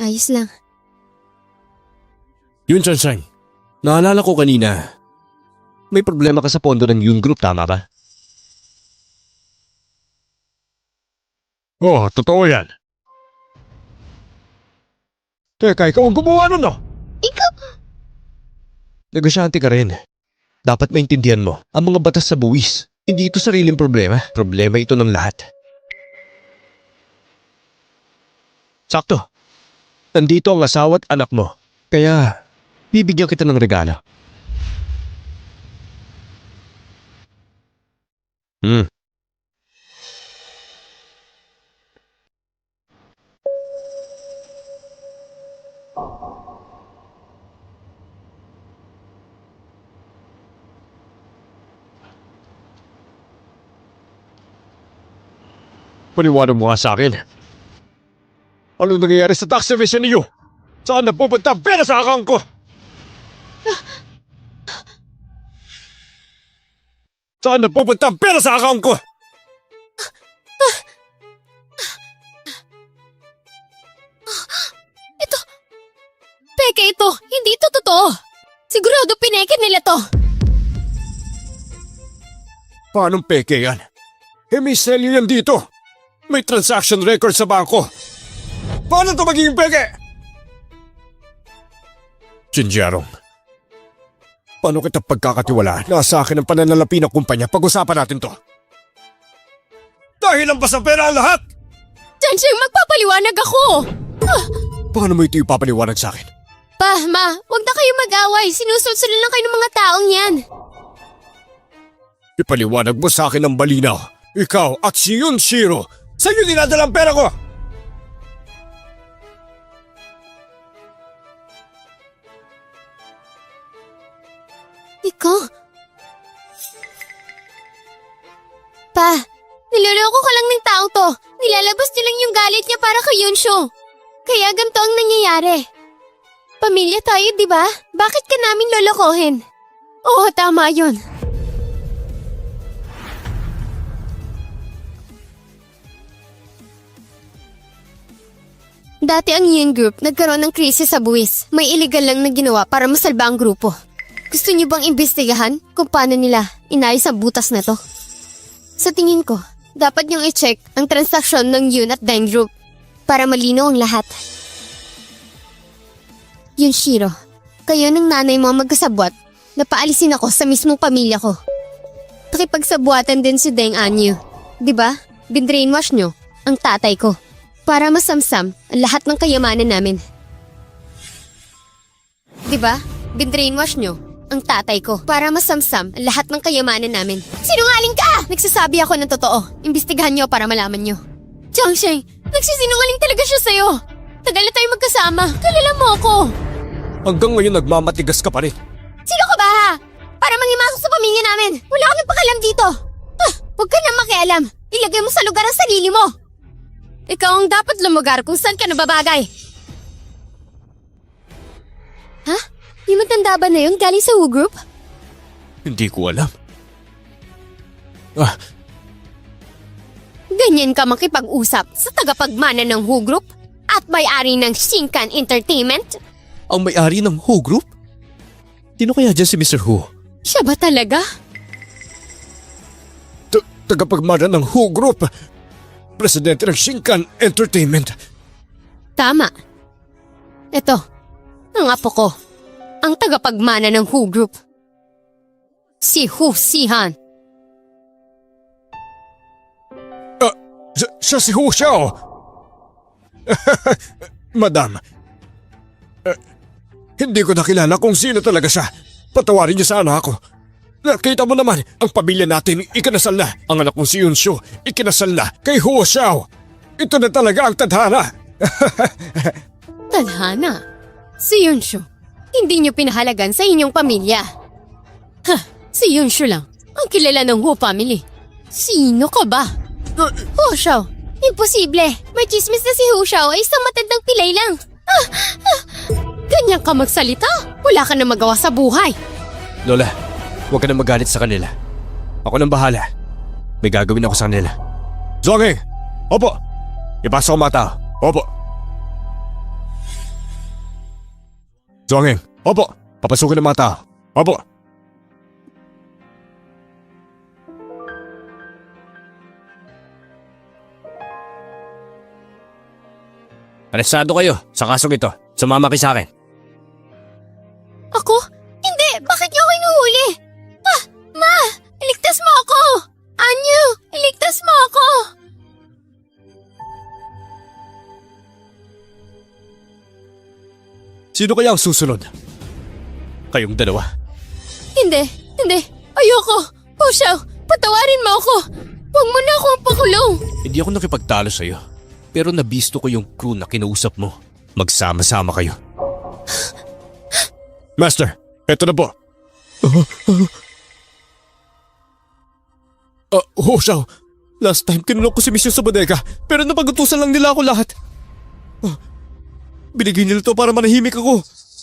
Ayos lang. Yun, Chansang. Naalala ko kanina, may problema ka sa pondo ng Yun Group, tama ba? Oh, totoo yan. Teka, ikaw ang gumawa nun, no? Ikaw? Negosyante ka rin. Dapat maintindihan mo ang mga batas sa buwis. Hindi ito sariling problema. Problema ito ng lahat. Sakto. Nandito ang asawa at anak mo. Kaya, bibigyan kita ng regalo. Paniwala mo nga sa akin. Anong nangyayari sa tax division niyo? Saan napupunta ang pera sa account ko? Saan napupunta ang pera sa account ko? Peke ito! Hindi ito totoo! Sigurado pineke nila to! Paanong peke yan? May selyo yan dito. May transaction record sa bangko. Paano ito magiging peke? Chinjarong, paano kita pagkakatiwala na sa akin ang pananalapi ng kumpanya? Pag-usapan natin to. Dahil ang basta pera ang lahat! Chancheng, magpapaliwanag ako! Paano mo ito ipapaliwanag sa akin? Pa, ma, huwag na kayo mag-away. Sinusulsulan lang kayo ng mga taong yan. Ipaliwanag mo sa akin ng balinaw. Ikaw at si Yunshiro, sa'yo dinadala ang pera ko! Ikaw? Pa, niloloko ka lang ng tao to. Nilalabas niya lang yung galit niya para kay Yunsho. Kaya ganito ang nangyayari. Pamilya tayo, di ba? Bakit ka namin lolokohin? Oo, tama yun. Dati ang Yin Group nagkaroon ng krisis sa buwis. May illegal lang na ginawa para masalba ang grupo. Gusto niyo bang imbestigahan kung paano nila inayos ang butas na to? Sa tingin ko, dapat niyong i-check ang transaksyon ng Yun at Dine Group para malinaw ang lahat. Yunshiro, kayo ng nanay mo magkasabwat na paalisin ako sa mismong pamilya ko. Pakipagsabuatan din si Deng Anyu. Diba? Binrainwash niyo ang tatay ko para masamsam ang lahat ng kayamanan namin. Diba? Binrainwash niyo ang tatay ko para masamsam ang lahat ng kayamanan namin. Sinungaling ka! Nagsasabi ako ng totoo. Imbestigahan niyo para malaman niyo. Changsheng, nagsisinungaling talaga siya sa'yo. Tagal na tayo magkasama. Kilala mo ako. Hanggang ngayon nagmamatigas ka pa rin. Sino ka ba ha? Para mangimasok sa pamilya namin. Wala kang pakalam dito. Huwag ka na makialam. Ilagay mo sa lugar ang sarili mo. Ikaw ang dapat lumugar kung saan ka nababagay. Ha? Yung matanda ba na yun galing sa Woo Group? Hindi ko alam. Ganyan ka makipag-usap sa tagapagmana ng Woo Group at may-ari ng Shinkan Entertainment? Ang may-ari ng Who Group? Sino kaya dyan si Mr. Who? Siya ba talaga? Tagapagmana ng Who Group. Presidente ng Shinkan Entertainment. Tama. Ito, ang apo ko. Ang tagapagmana ng Who Group. Si Hu Sihan. Siya si Hu Xiao. Madam, hindi ko nakilala kung sino talaga siya. Patawarin niyo sana ako. Nakita mo naman, ang pamilya natin ikinasal na. Ang anak kong si Yunsho, ikinasal na kay Hu Xiao. Ito na talaga ang tadhana. Tadhana? Si Yunsho. Hindi niyo pinahalagan sa inyong pamilya. Si Yunsho lang ang kilala ng Hu family. Sino ka ba? Hu Xiao, imposible. May chismis na si Hu Xiao ay isang matandang pilay lang. Ganyan ka magsalita? Wala ka na magawa sa buhay. Lola, huwag ka na magalit sa kanila. Ako nang bahala. May gagawin ako sa kanila. Zongeng! Opo! Ipasok ang mga tao. Opo! Zongeng! Opo! Papasukin ang mga tao. Opo! Arestado kayo sa kasong ito. Sumama kayo sa akin. Ako? Hindi! Bakit niyo ako inuhuli? Ma! Iligtas mo ako! Anyu! Iligtas mo ako! Sino kaya ang susunod? Kayong dalawa. Hindi! Hindi! Ayoko! Hu Xiao! Patawarin mo ako! Huwag mo na akong pakulong! Hindi ako nakipagtalo sa'yo. Pero nabisto ko yung crew na kinausap mo. Magsama-sama kayo. Master, eto na po. Hu Xiao, Last time kinulong ko si Miss Yun sa bodega pero napagutusan lang nila ako lahat. Binigay nila to para manahimik ako.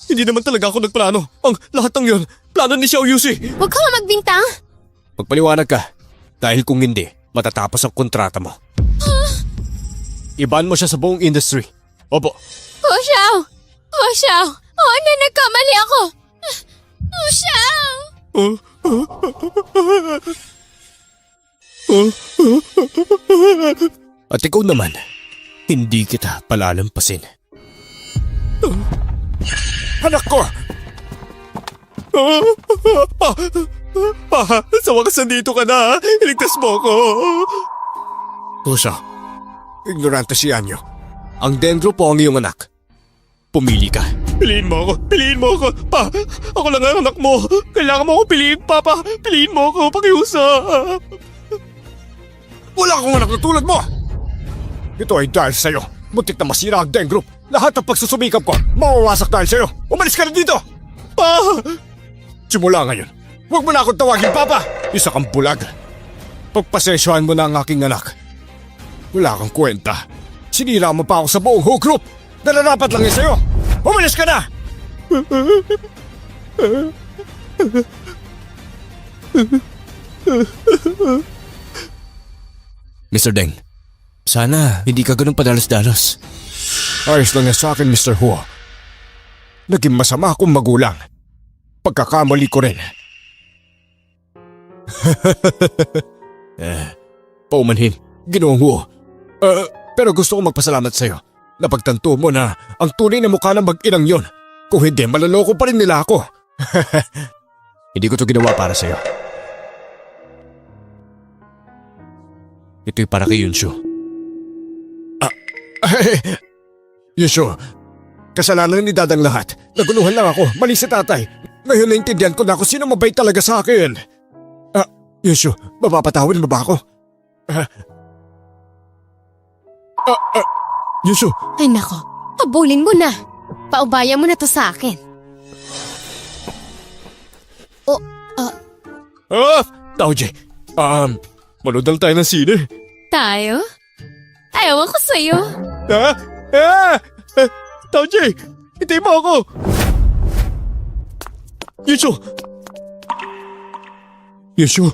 Hindi naman talaga ako nagplano. Ang lahat ng yun, plano ni Xiao Yusi. Huwag ka nga magbintang. Magpaliwanag ka. Dahil kung hindi, matatapos ang kontrata mo. Iban mo siya sa buong industry. Opo. Oh, Xiao! Oh, Xiao! Oh, na nagkamali ako! Oh, Xiao! At ikaw naman, hindi kita palalampasin. Anak ko! Sa wakas nandito ka na. Iligtas mo ko. Puso, ignorante si Anyo. Ang Dendro po ang iyong anak. Pumili ka. Piliin mo ako! Piliin mo ako! Pa! Ako lang ang anak mo! Kailangan mo ako piliin, Papa! Piliin mo ako! Pakiusap! Wala akong anak na tulad mo! Ito ay dahil sa'yo. Muntik na masira ang Deng Group. Lahat ng pagsusumikap ko, mawawasak dahil sa'yo. Umalis ka na dito! Pa! Simula ngayon, huwag mo na akong tawagin, Papa! Isa kang bulag. Pagpasensyahan mo na ang aking anak. Wala kang kwenta. Sinira mo pa ako sa buong Who Group. Nararapat lang yun sa'yo. Umalis ka na! Mr. Deng, sana hindi ka ganun padalos-dalos. Ayos lang yan sa akin, Mr. Huo. Naging masama akong magulang. Pagkakamali ko rin. Paumanhin, Ginoong Huo. Pero gusto kong magpasalamat sa'yo. Napagtanto mo na ang tunay na mukha ng mag-inang yon. Kung hindi, malaloko pa rin nila ako. hindi ko to ginawa para sa'yo. Ito'y para kay Yunshu. Yusho, kasalanan ni Dadang lahat. Naguluhan lang ako, mali si tatay. Ngayon naintindihan ko na kung sino mabait talaga sa akin. Yusho, mapapatawin mo ba ako? Yusho, Ay nako, habulin mo na. Paubaya mo na to sa akin. Taoji, manood lang tayo ng sine. Tayo? Ayaw ako sa'yo. Taoji, hindi mo ako. Yusho! Yusho!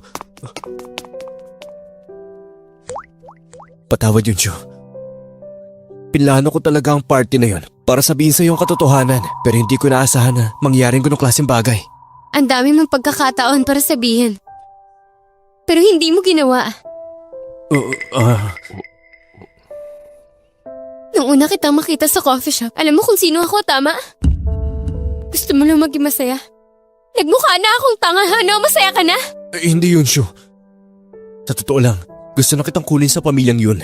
Patawad Yunshu. Pinlano ko talaga ang party na yon para sabihin sa iyo ang katotohanan pero hindi ko naasahan na mangyaring ganong klaseng bagay. Ang dami mong pagkakataon para sabihin. Pero hindi mo ginawa. Nung una kitang makita sa coffee shop, alam mo kung sino ako, tama? Gusto mo lang maging masaya? Nagmukha na akong tanga, ano? Masaya ka na? Hindi Yunshu. Sa totoo lang, gusto na kitang kulin sa pamilyang yun.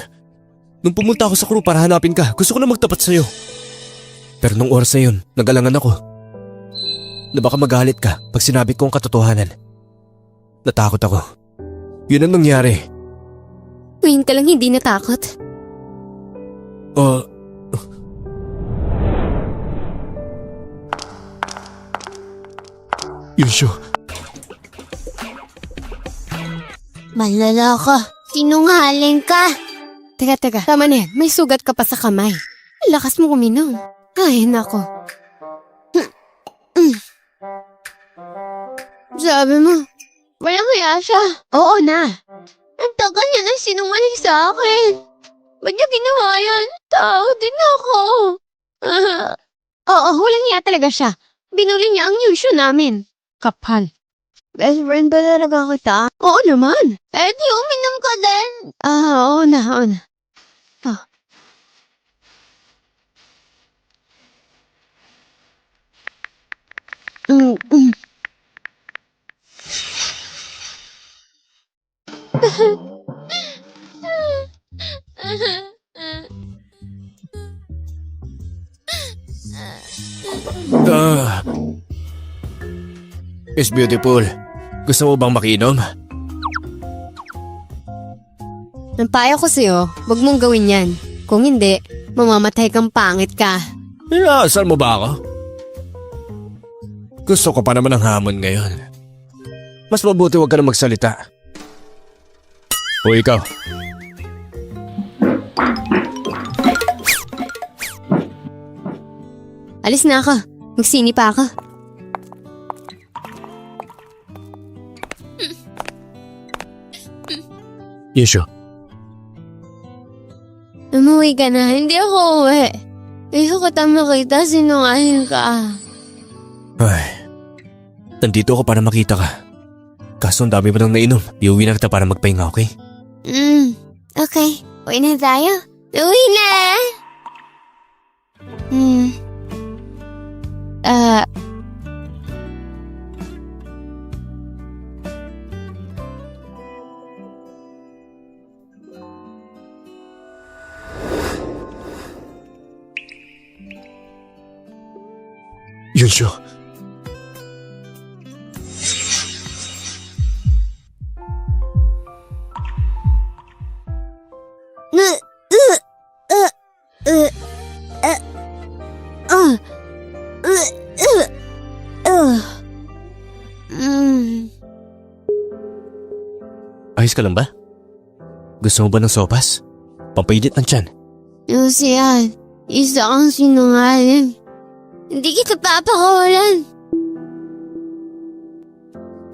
Nung pumunta ako sa crew para hanapin ka, gusto ko na magtapat sa'yo. Pero nung oras na yun, nag-alangan ako. Na baka magalit ka pag sinabi ko ang katotohanan. Natakot ako. Yun ang nangyari. Ngayon ka lang hindi natakot. Yunshu. Malala ka. Sinungaling ka. Teka. Tama na yan. May sugat ka pa sa kamay. Lakas mo uminom. Ay, nako. Sabi mo, walang kaya siya. Oo na. Ang tagal niya na sinungaling sa akin. Ba't niya ginawa yan? Tao din ako. Oo, walang niya talaga siya. Binuli niya ang Yushu namin. Kapal. Best friend ba talaga kita? Oo naman. Eh di uminom ka din. Oo na. It's beautiful. Gusto mo bang makinom? Nampaya ko sa'yo, wag mong gawin yan. Kung hindi, mamamatay kang pangit ka. Inaasal mo ba ako? Gusto ko pa naman ang hamon ngayon. Mas mabuti wag ka na magsalita. O ikaw, Alis na ako. Magsini pa ako. Yunshu, Umuwi ka na. Hindi ako uwi. Ayoko kita makita. Sinungaling ka. ay, nandito ako para makita ka. Kaso ang dami mo nang nainom. Iuwi na kita para magpahinga, okay? Okay. Uwi na tayo. Uwi na! Yunshu, ayos ka lang ba? Gusto mo ba ng sopas? Pampailit ng tiyan. Lucian, isa kang sinungaling. Hindi kita papakawalan.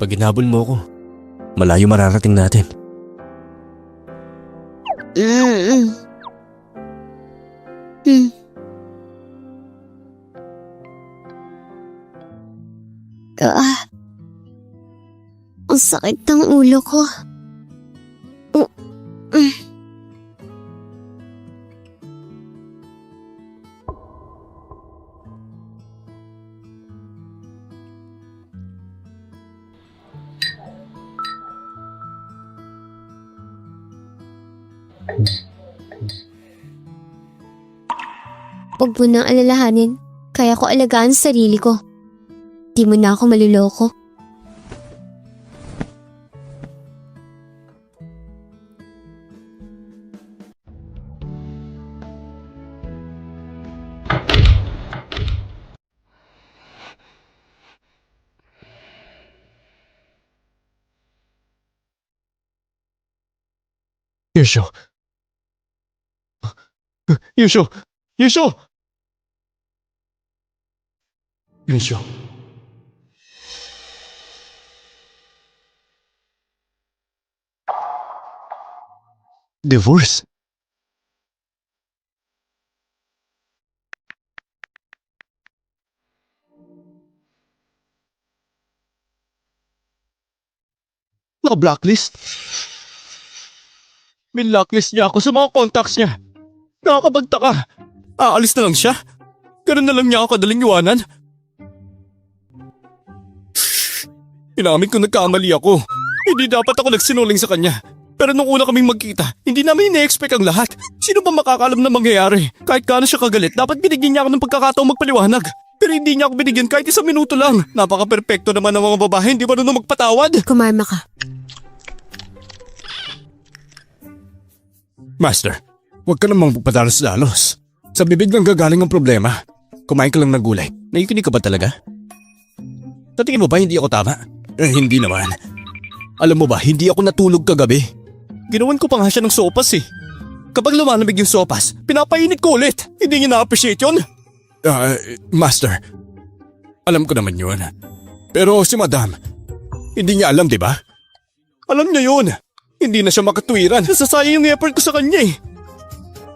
Pag hinabol mo ako, malayo mararating natin. Ang sakit ng ulo ko. Huwag mo nang alalahanin. Kaya ko alagaan sa sarili ko. Di mo na ako maluloko. Yunshu! Yunshu! Yunshu! Yunshu. Divorce? Na-blacklist? Min-blacklist niya ako sa mga contacts niya. Nakakapagtaka. Aalis na lang siya? Ganun na lang niya ako kadaling iwanan? Inamin ko nagkamali ako. Hindi dapat ako nagsinungaling sa kanya. Pero nung una kaming magkita, hindi namin ine-expect ang lahat. Sino ba makakaalam na mangyayari? Kahit gaano siya kagalit, dapat binigyan niya ako ng pagkakataong magpaliwanag. Pero hindi niya ako binigyan kahit 1 minuto lang. Napaka-perpekto naman ng mga babae, hindi marunong magpatawad. Kumarma ka. Master, huwag ka namang pagpadalos-dalos. Sa bibig lang gagaling ang problema. Kumain ka lang ng gulay. Nakikinig ka ba talaga? Sa tingin mo ba hindi ako tama? Hindi naman. Alam mo ba, hindi ako natulog kagabi. Ginawan ko pa nga siya ng sopas eh. Kapag lumalamig yung sopas, pinapainit ko ulit. Hindi niya na-appreciate yun. Master, alam ko naman yun. Pero si Madam, hindi niya alam, di ba? Alam niya yun. Hindi na siya makatwiran. Nasasayang yung effort ko sa kanya eh.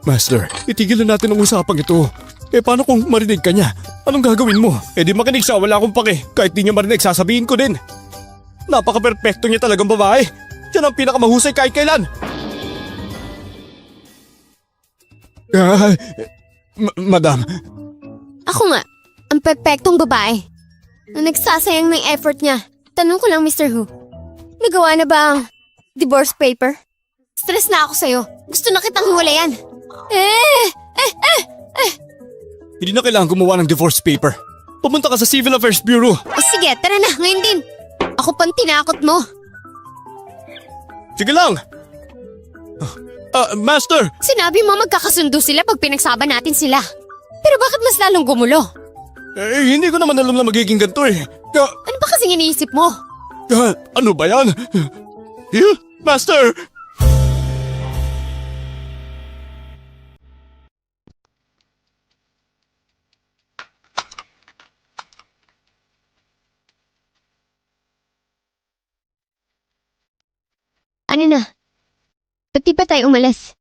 Master, itigil na natin ang usapang ito. Paano kung marinig ka niya? Anong gagawin mo? Di makinig siya, wala akong pake. Kahit di niya marinig, sasabihin ko din. Napaka-perfecto niya talagang babae. Siya ang pinakamahusay kahit kailan. Madam, Ako nga, ang perpektong babae. Na nagsasayang ng effort niya. Tanong ko lang, Mr. Hu. Nagawa na ba ang divorce paper? Stress na ako sa'yo. Gusto na kitang hiwalayan. Hindi na kailangan gumawa ng divorce paper. Pumunta ka sa Civil Affairs Bureau. Sige, tara na, ngayon din. Ako pang tinakot mo. Sige lang. Master! Sinabi mo magkakasundo sila pag pinagsama natin sila. Pero bakit mas lalong gumulo? Hindi ko naman alam na magiging ganito eh. Ano ba kasing iniisip mo? Ano ba yan? Master! Paano na? Ba't di pa tayo umalis?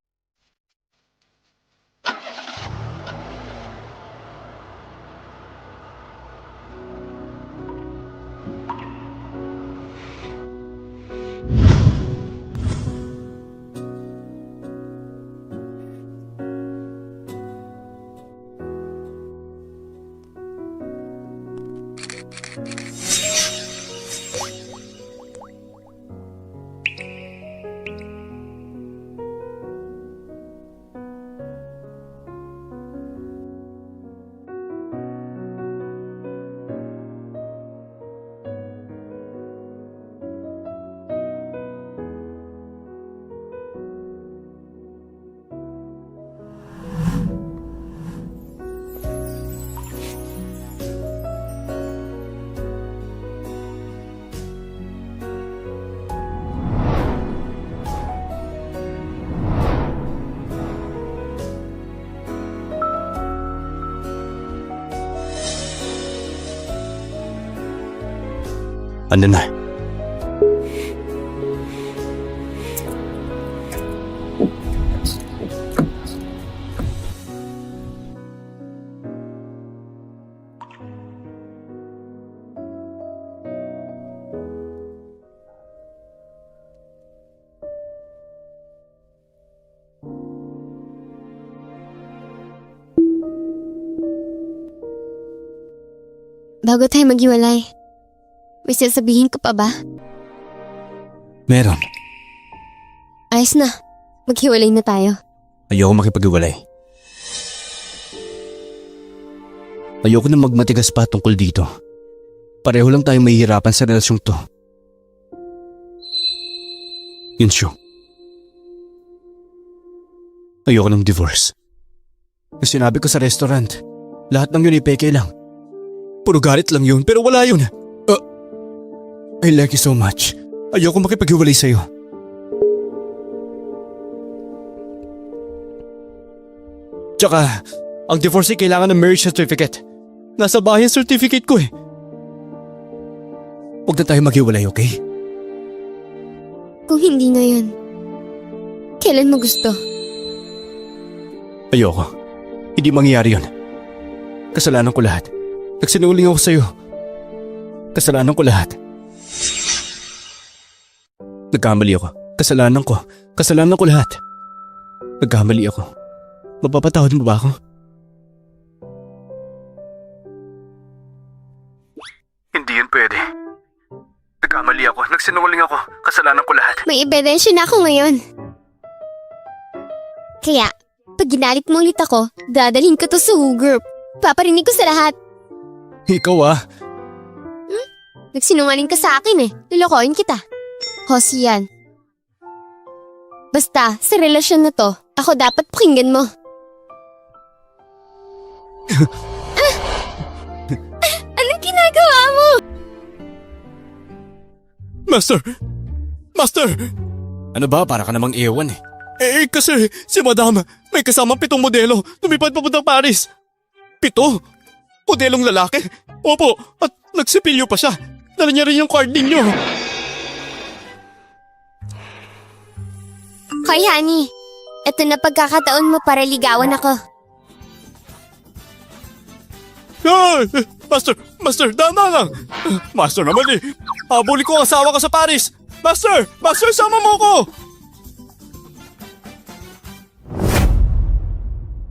Ano na? Bago tayo maghiwalay, may sasabihin ko pa ba? Meron. Ayos na. Maghiwalay na tayo. Ayoko makipag-iwalay. Ayoko na magmatigas pa tungkol dito. Pareho lang tayo mahihirapan sa relasyong to. Yunshu. Ayoko ng divorce. Yung sinabi ko sa restaurant, lahat ng yun ay peke lang. Puro galit lang yun, pero wala yun. I like you so much. Ayoko makipaghiwalay sa'yo. Tsaka, ang divorce ay kailangan ng marriage certificate. Nasa bahay ang certificate ko eh. Huwag na tayo maghiwalay, okay? Kung hindi ngayon, kailan mo gusto? Ayoko. Hindi mangyayari yun. Kasalanan ko lahat. Nagsinungaling ako sa'yo. Kasalanan ko lahat. Nagkamali ako. Kasalanan ko. Kasalanan ko lahat. Nagkamali ako. Mapapatawad mo ba ako? Hindi yun pwede. Nagkamali ako. Nagsinungaling ako. Kasalanan ko lahat. May ebidensya na ako ngayon. Kaya, pag ginalit mo ulit ako, dadalhin ko to sa WHO group. Paparinig ko sa lahat. Ikaw ah. Nagsinungaling ka sa akin eh. Lulukoyin kita. Hosi yan. Basta, sa relasyon na to, ako dapat pakinggan mo. Anong ginagawa mo? Master! Master! Ano ba? Para ka namang ewan eh. Kasi si Madam may kasamang 7 modelo. Lumipad papuntang Paris. 7? Modelong lalaki? Opo, at nagsipilyo pa siya. Dala niya rin yung card ninyo. Hoy, honey. Ito na pagkakataon mo para ligawan ako. Ay! Master, dana lang. Master naman eh. Habulin ko ang asawa ko sa Paris. Master, sama mo ko.